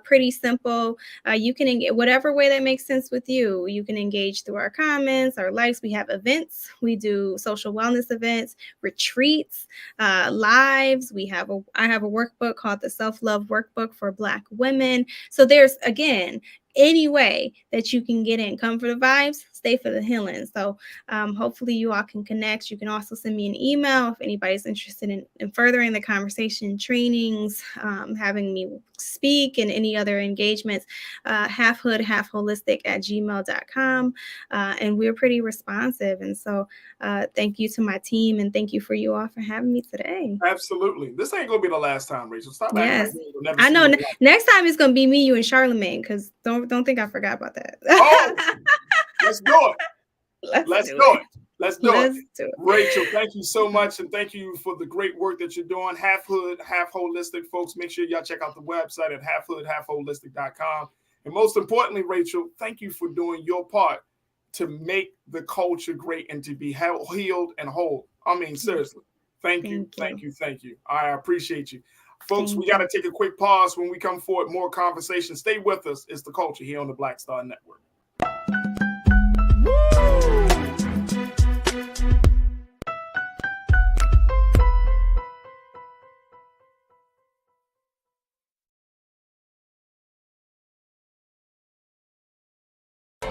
Pretty simple. You can engage whatever way that makes sense with you. You can engage through our comments, our likes. We have events. We do social wellness events, retreats, lives. I have a workbook called the Self-Love Workbook for Black women. So there's, again, any way that you can get in. Come for the vibes, stay for the healing. So hopefully you all can connect. You can also send me an email if anybody's interested in furthering the conversation, trainings, having me speak, and any other engagements. halfhood.halfholistic@gmail.com. And we're pretty responsive. And so thank you to my team, and thank you for you all for having me today. Absolutely. This ain't gonna be the last time, Rachel. Stop Yes. acting like we'll never I see know. you again. Next time it's gonna be me, you, and Charlemagne, because don't think I forgot about that. Oh, let's do it. Let's do it. Rachel, thank you so much, and thank you for the great work that you're doing. Half Hood, Half Holistic, folks. Make sure y'all check out the website at halfhood.halfholistic.com. And most importantly, Rachel, thank you for doing your part to make the culture great and to be healed and whole. I mean, seriously. Thank you. I appreciate you. Folks, we got to take a quick pause. When we come forward, more conversation. Stay with us. It's The Culture here on the Black Star Network.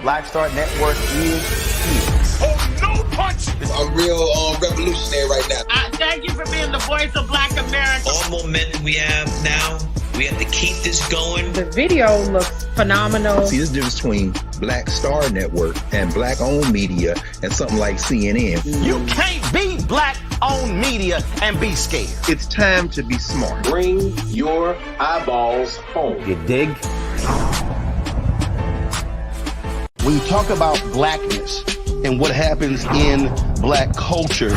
Black Star Network is here. Oh, no punch! I'm real revolutionary right now. Thank you for being the voice of Black America. All momentum we have now, we have to keep this going. The video looks phenomenal. See, there's a difference between Black Star Network and black-owned media and something like CNN. You can't be black-owned media and be scared. It's time to be smart. Bring your eyeballs home. You dig? When you talk about blackness and what happens in black culture,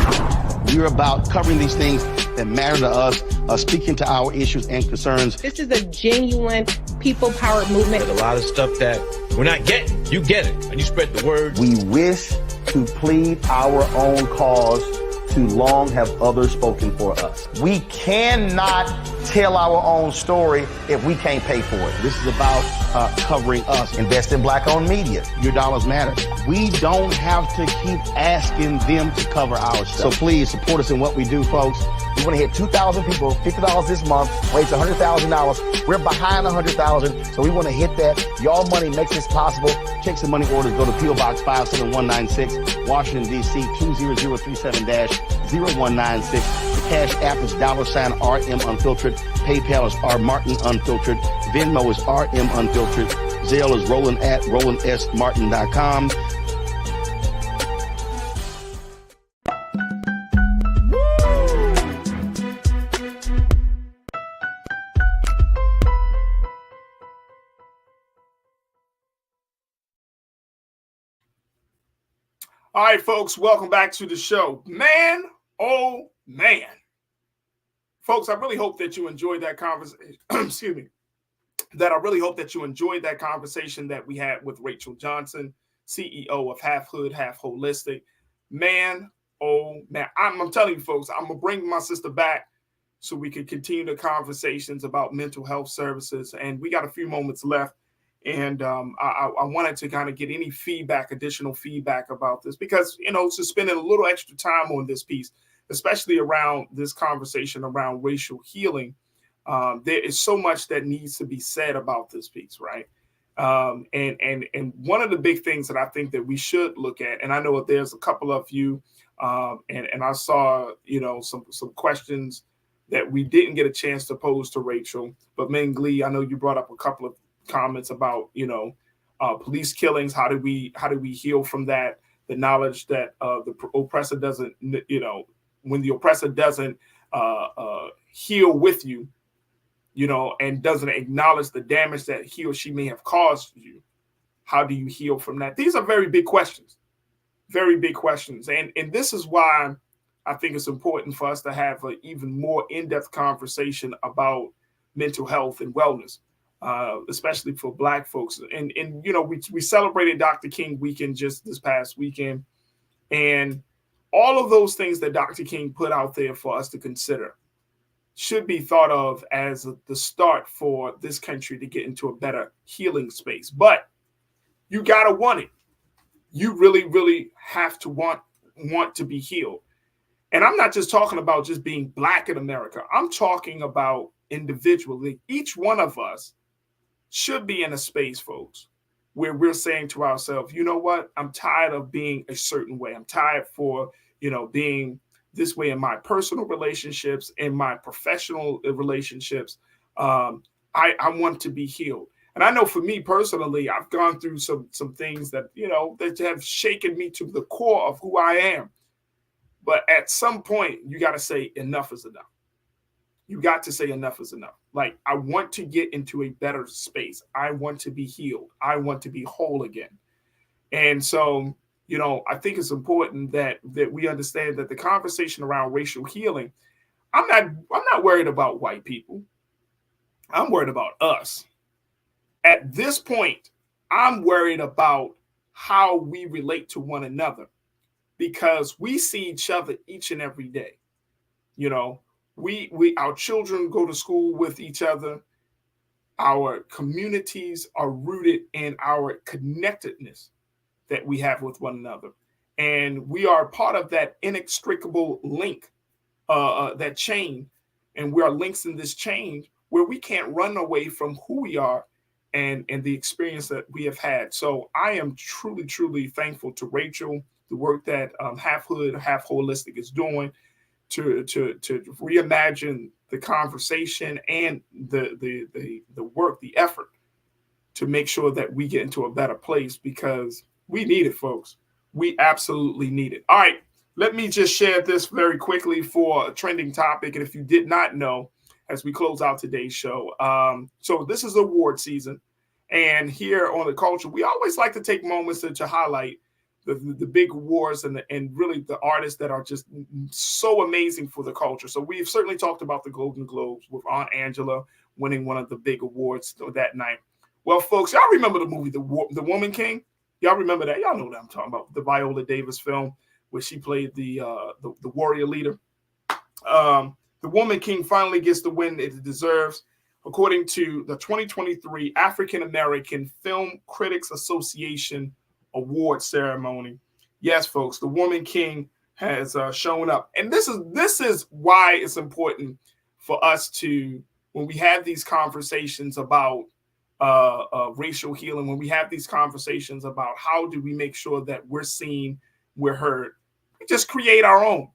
you're about covering these things that matter to us, speaking to our issues and concerns. This is a genuine people-powered movement. There's a lot of stuff that we're not getting. You get it, and you spread the word. We wish to plead our own cause. Too long have others spoken for us. We cannot tell our own story if we can't pay for it. This is about covering us. Invest in black-owned media. Your dollars matter. We don't have to keep asking them to cover our stuff. So please support us in what we do, folks. We want to hit 2,000 people, $50 this month, raise $100,000. We're behind 100,000, so we want to hit that. Y'all money makes this possible. Check some money orders. Go to P.O. Box 57196, Washington, D.C. 20037-0196. The Cash App is $RM Unfiltered. PayPal is R Martin Unfiltered. Venmo is RM Unfiltered. Zelle is Roland at RolandSMartin.com. All right, folks, welcome back to the show. Man, oh man. Folks, I really hope that you enjoyed that conversation. Excuse me. I really hope that you enjoyed that conversation that we had with Rachel Johnson, CEO of Half Hood, Half Holistic. Man, oh man. I'm telling you, folks, I'm going to bring my sister back so we can continue the conversations about mental health services. And we got a few moments left. And I wanted to kind of get any additional feedback about this, because, just spending a little extra time on this piece, especially around this conversation around racial healing. There is so much that needs to be said about this piece, right? And one of the big things that I think that we should look at, and I know that there's a couple of you, and I saw, some questions that we didn't get a chance to pose to Rachel, but Ming Lee, I know you brought up a couple of comments about, police killings. How do we heal from that? The knowledge that the oppressor doesn't, when the oppressor doesn't heal with you, and doesn't acknowledge the damage that he or she may have caused you, how do you heal from that? These are very big questions, very big questions. And this is why I think it's important for us to have an even more in-depth conversation about mental health and wellness, especially for Black folks. And we celebrated Dr. King weekend just this past weekend, and all of those things that Dr. King put out there for us to consider should be thought of as the start for this country to get into a better healing space. But you gotta want it. You really, really have to want to be healed. And I'm not just talking about just being Black in America. I'm talking about individually. Each one of us should be in a space, folks, where we're saying to ourselves, you know what? I'm tired of being a certain way. I'm tired for, being this way in my personal relationships, in my professional relationships. I want to be healed. And I know for me personally, I've gone through some things that, that have shaken me to the core of who I am. But at some point, you got to say enough is enough. You got to say enough is enough. Like, I want to get into a better space. I want to be healed. I want to be whole again. And so, I think it's important that we understand that the conversation around racial healing, I'm not worried about white people. I'm worried about us. At this point, I'm worried about how we relate to one another, because we see each other each and every day. Our children go to school with each other. Our communities are rooted in our connectedness that we have with one another. And we are part of that inextricable link, that chain. And we are links in this chain where we can't run away from who we are and the experience that we have had. So I am truly, truly thankful to Rachel, the work that Half Hood, Half Holistic is doing to reimagine the conversation and the work, the effort to make sure that we get into a better place, because we need it, folks. We absolutely need it. All right, let me just share this very quickly for a trending topic. And if you did not know, as we close out today's show, so this is award season. And here on The Culture, we always like to take moments to highlight the big awards and really the artists that are just so amazing for the culture. So we've certainly talked about the Golden Globes with Aunt Angela winning one of the big awards that night. Well, folks, y'all remember the movie The Woman King? Y'all remember that? Y'all know what I'm talking about. The Viola Davis film where she played the warrior leader. The Woman King finally gets the win it deserves, according to the 2023 African American Film Critics Association award ceremony. Yes, folks, the Woman King has shown up. And this is why it's important for us to, when we have these conversations about racial healing, when we have these conversations about how do we make sure that we're seen, we're heard, we just create our own.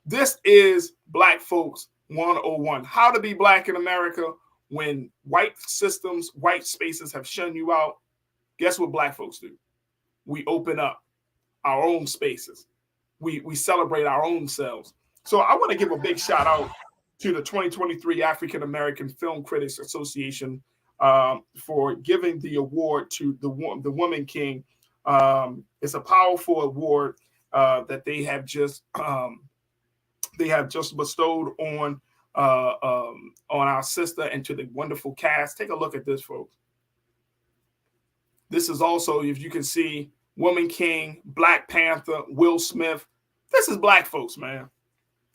This is Black Folks 101. How to be Black in America when white systems, white spaces have shun you out. Guess what Black folks do? We open up our own spaces. We celebrate our own selves. So I want to give a big shout out to the 2023 African American Film Critics Association for giving the award to the Woman King. It's a powerful award that they have just bestowed on our sister and to the wonderful cast. Take a look at this, folks. This is also, if you can see, Woman King, Black Panther, Will Smith. This is Black folks, man.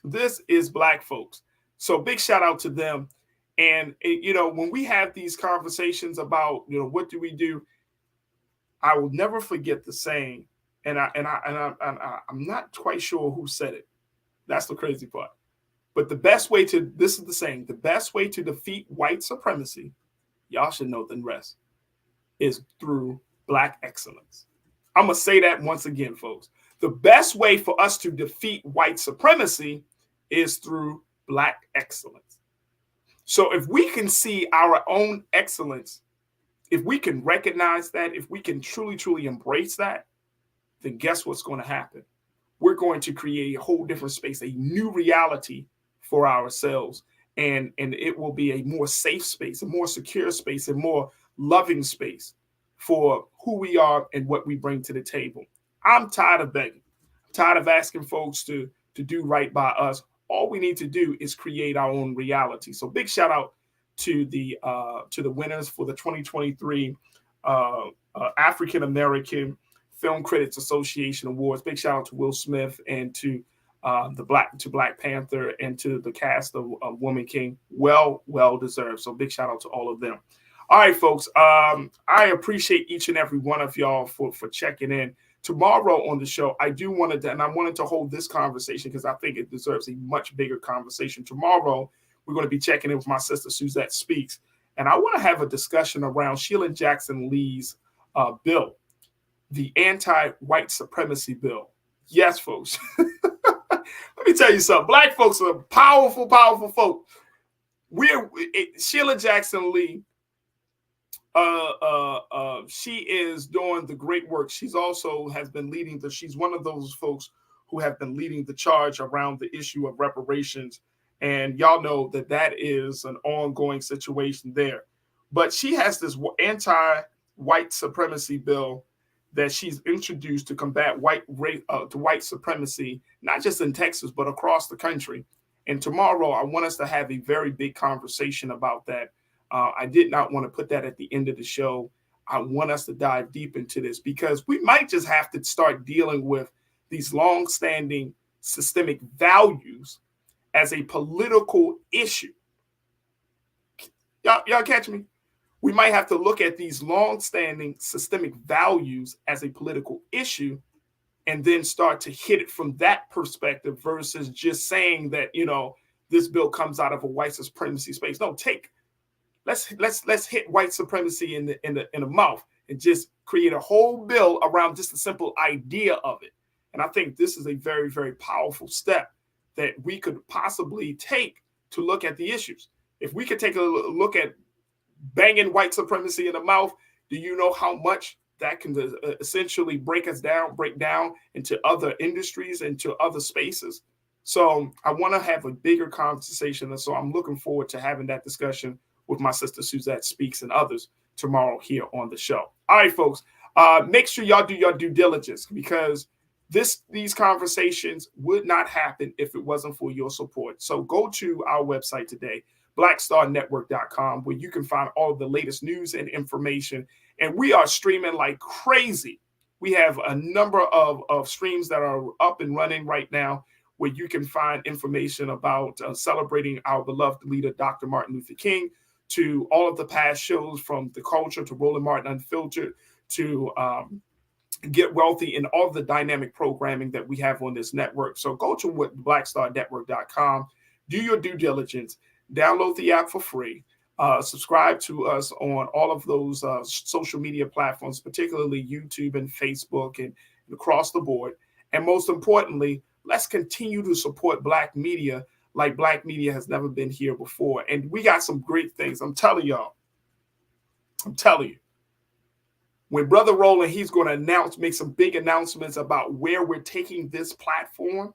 This is Black folks. So big shout out to them. And when we have these conversations about, what do we do, I will never forget the saying. And I'm not quite sure who said it. That's the crazy part. But this is the saying, the best way to defeat white supremacy, y'all should know than rest. is through Black excellence. I'm going to say that once again, folks. The best way for us to defeat white supremacy is through Black excellence. So if we can see our own excellence, if we can recognize that, if we can truly, truly embrace that, then guess what's going to happen? We're going to create a whole different space, a new reality for ourselves. And it will be a more safe space, a more secure space, a more loving space for who we are and what we bring to the table. I'm tired of begging. I'm tired of asking folks to do right by us. All we need to do is create our own reality. So big shout out to the winners for the 2023 African American Film Critics Association Awards. Big shout out to Will Smith and to Black Panther and to the cast of Woman King. Well deserved. So big shout out to all of them. All right, folks. I appreciate each and every one of y'all for checking in. Tomorrow on the show, I wanted to hold this conversation because I think it deserves a much bigger conversation. Tomorrow, we're going to be checking in with my sister Suzette Speaks, and I want to have a discussion around Sheila Jackson Lee's bill, the anti-white supremacy bill. Yes, folks. Let me tell you something. Black folks are powerful, powerful folk. Sheila Jackson Lee. She is doing the great work. She's also has been leading she's one of those folks who have been leading the charge around the issue of reparations. And y'all know that is an ongoing situation there. But she has this anti-white supremacy bill that she's introduced to combat white supremacy, not just in Texas, but across the country. And tomorrow, I want us to have a very big conversation about that. I did not want to put that at the end of the show. I want us to dive deep into this because we might just have to start dealing with these long-standing systemic values as a political issue. Y'all catch me? We might have to look at these long-standing systemic values as a political issue and then start to hit it from that perspective versus just saying that, this bill comes out of a white supremacy space. No, let's hit white supremacy in the mouth and just create a whole bill around just a simple idea of it. And I think this is a very, very powerful step that we could possibly take to look at the issues. If we could take a look at banging white supremacy in the mouth, do you know how much that can essentially break down into other industries, into other spaces? So I want to have a bigger conversation. And so I'm looking forward to having that discussion with my sister Suzette Speaks and others tomorrow here on the show. All right, folks, make sure y'all do your due diligence because these conversations would not happen if it wasn't for your support. So go to our website today, blackstarnetwork.com, where you can find all of the latest news and information. And we are streaming like crazy. We have a number of streams that are up and running right now where you can find information about celebrating our beloved leader, Dr. Martin Luther King, to all of the past shows from The Culture to Roland Martin Unfiltered to Get Wealthy and all of the dynamic programming that we have on this network. So go to blackstarnetwork.com, do your due diligence, download the app for free, subscribe to us on all of those social media platforms, particularly YouTube and Facebook and across the board. And most importantly, let's continue to support Black media like Black media has never been here before. And we got some great things. I'm telling you. When Brother Roland, he's going to make some big announcements about where we're taking this platform.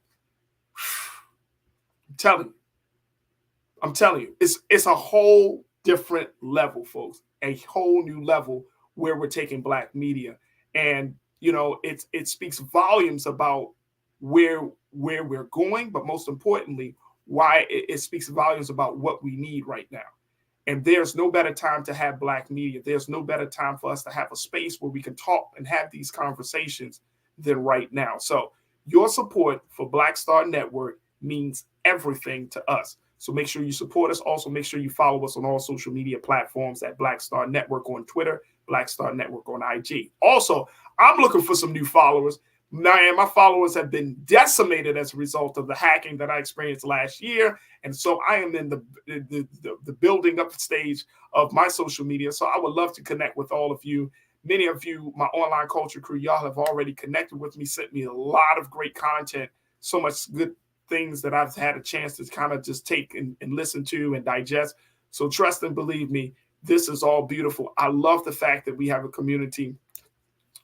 I'm telling you, it's a whole different level, folks. A whole new level where we're taking Black media. And, it speaks volumes about where we're going, but most importantly, why it speaks volumes about what we need right now. And there's no better time to have Black media. There's no better time for us to have a space where we can talk and have these conversations than right now. So your support for Black Star Network means everything to us. So make sure you support us. Also, make sure you follow us on all social media platforms at Black Star Network on Twitter, Black Star Network on IG. Also, I'm looking for some new followers. Man, my followers have been decimated as a result of the hacking that I experienced last year. And so I am in the building up stage of my social media. So I would love to connect with all of you. Many of you, my online culture crew, y'all have already connected with me, sent me a lot of great content, so much good things that I've had a chance to kind of just take and listen to and digest. So trust and believe me, this is all beautiful. I love the fact that we have a community.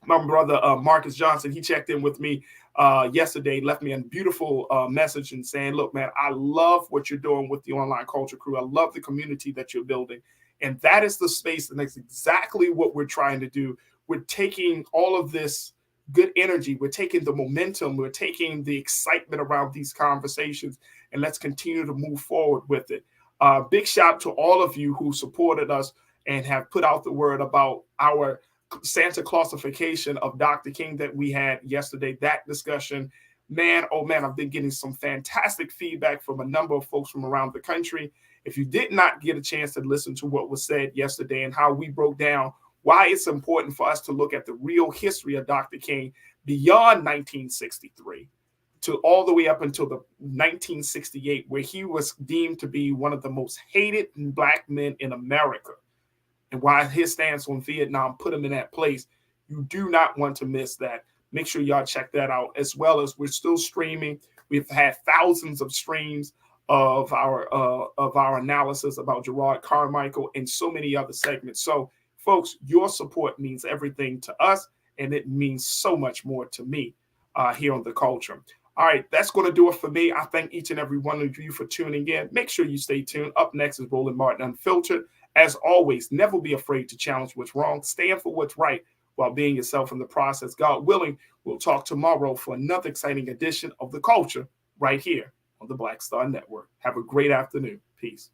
My brother Marcus Johnson, he checked in with me yesterday, left me a beautiful message and saying, look, man, I love what you're doing with the online culture crew. I love the community that you're building. And that is the space, and that's exactly what we're trying to do. We're taking all of this good energy, we're taking the momentum, we're taking the excitement around these conversations, and let's continue to move forward with it. Big shout out to all of you who supported us and have put out the word about our Santa Clausification of Dr. King that we had yesterday. That discussion, man, oh man, I've been getting some fantastic feedback from a number of folks from around the country. If you did not get a chance to listen to what was said yesterday and how we broke down why it's important for us to look at the real history of Dr. King beyond 1963 to all the way up until the 1968, where he was deemed to be one of the most hated Black men in America, and why his stance on Vietnam put him in that place. You do not want to miss that. Make sure y'all check that out, as well as we're still streaming. We've had thousands of streams of our analysis about Gerard Carmichael and so many other segments. So, folks, your support means everything to us, and it means so much more to me here on The Culture. All right, that's going to do it for me. I thank each and every one of you for tuning in. Make sure you stay tuned. Up next is Roland Martin Unfiltered. As always, never be afraid to challenge what's wrong. Stand for what's right while being yourself in the process. God willing, we'll talk tomorrow for another exciting edition of The Culture right here on the Black Star Network. Have a great afternoon. Peace.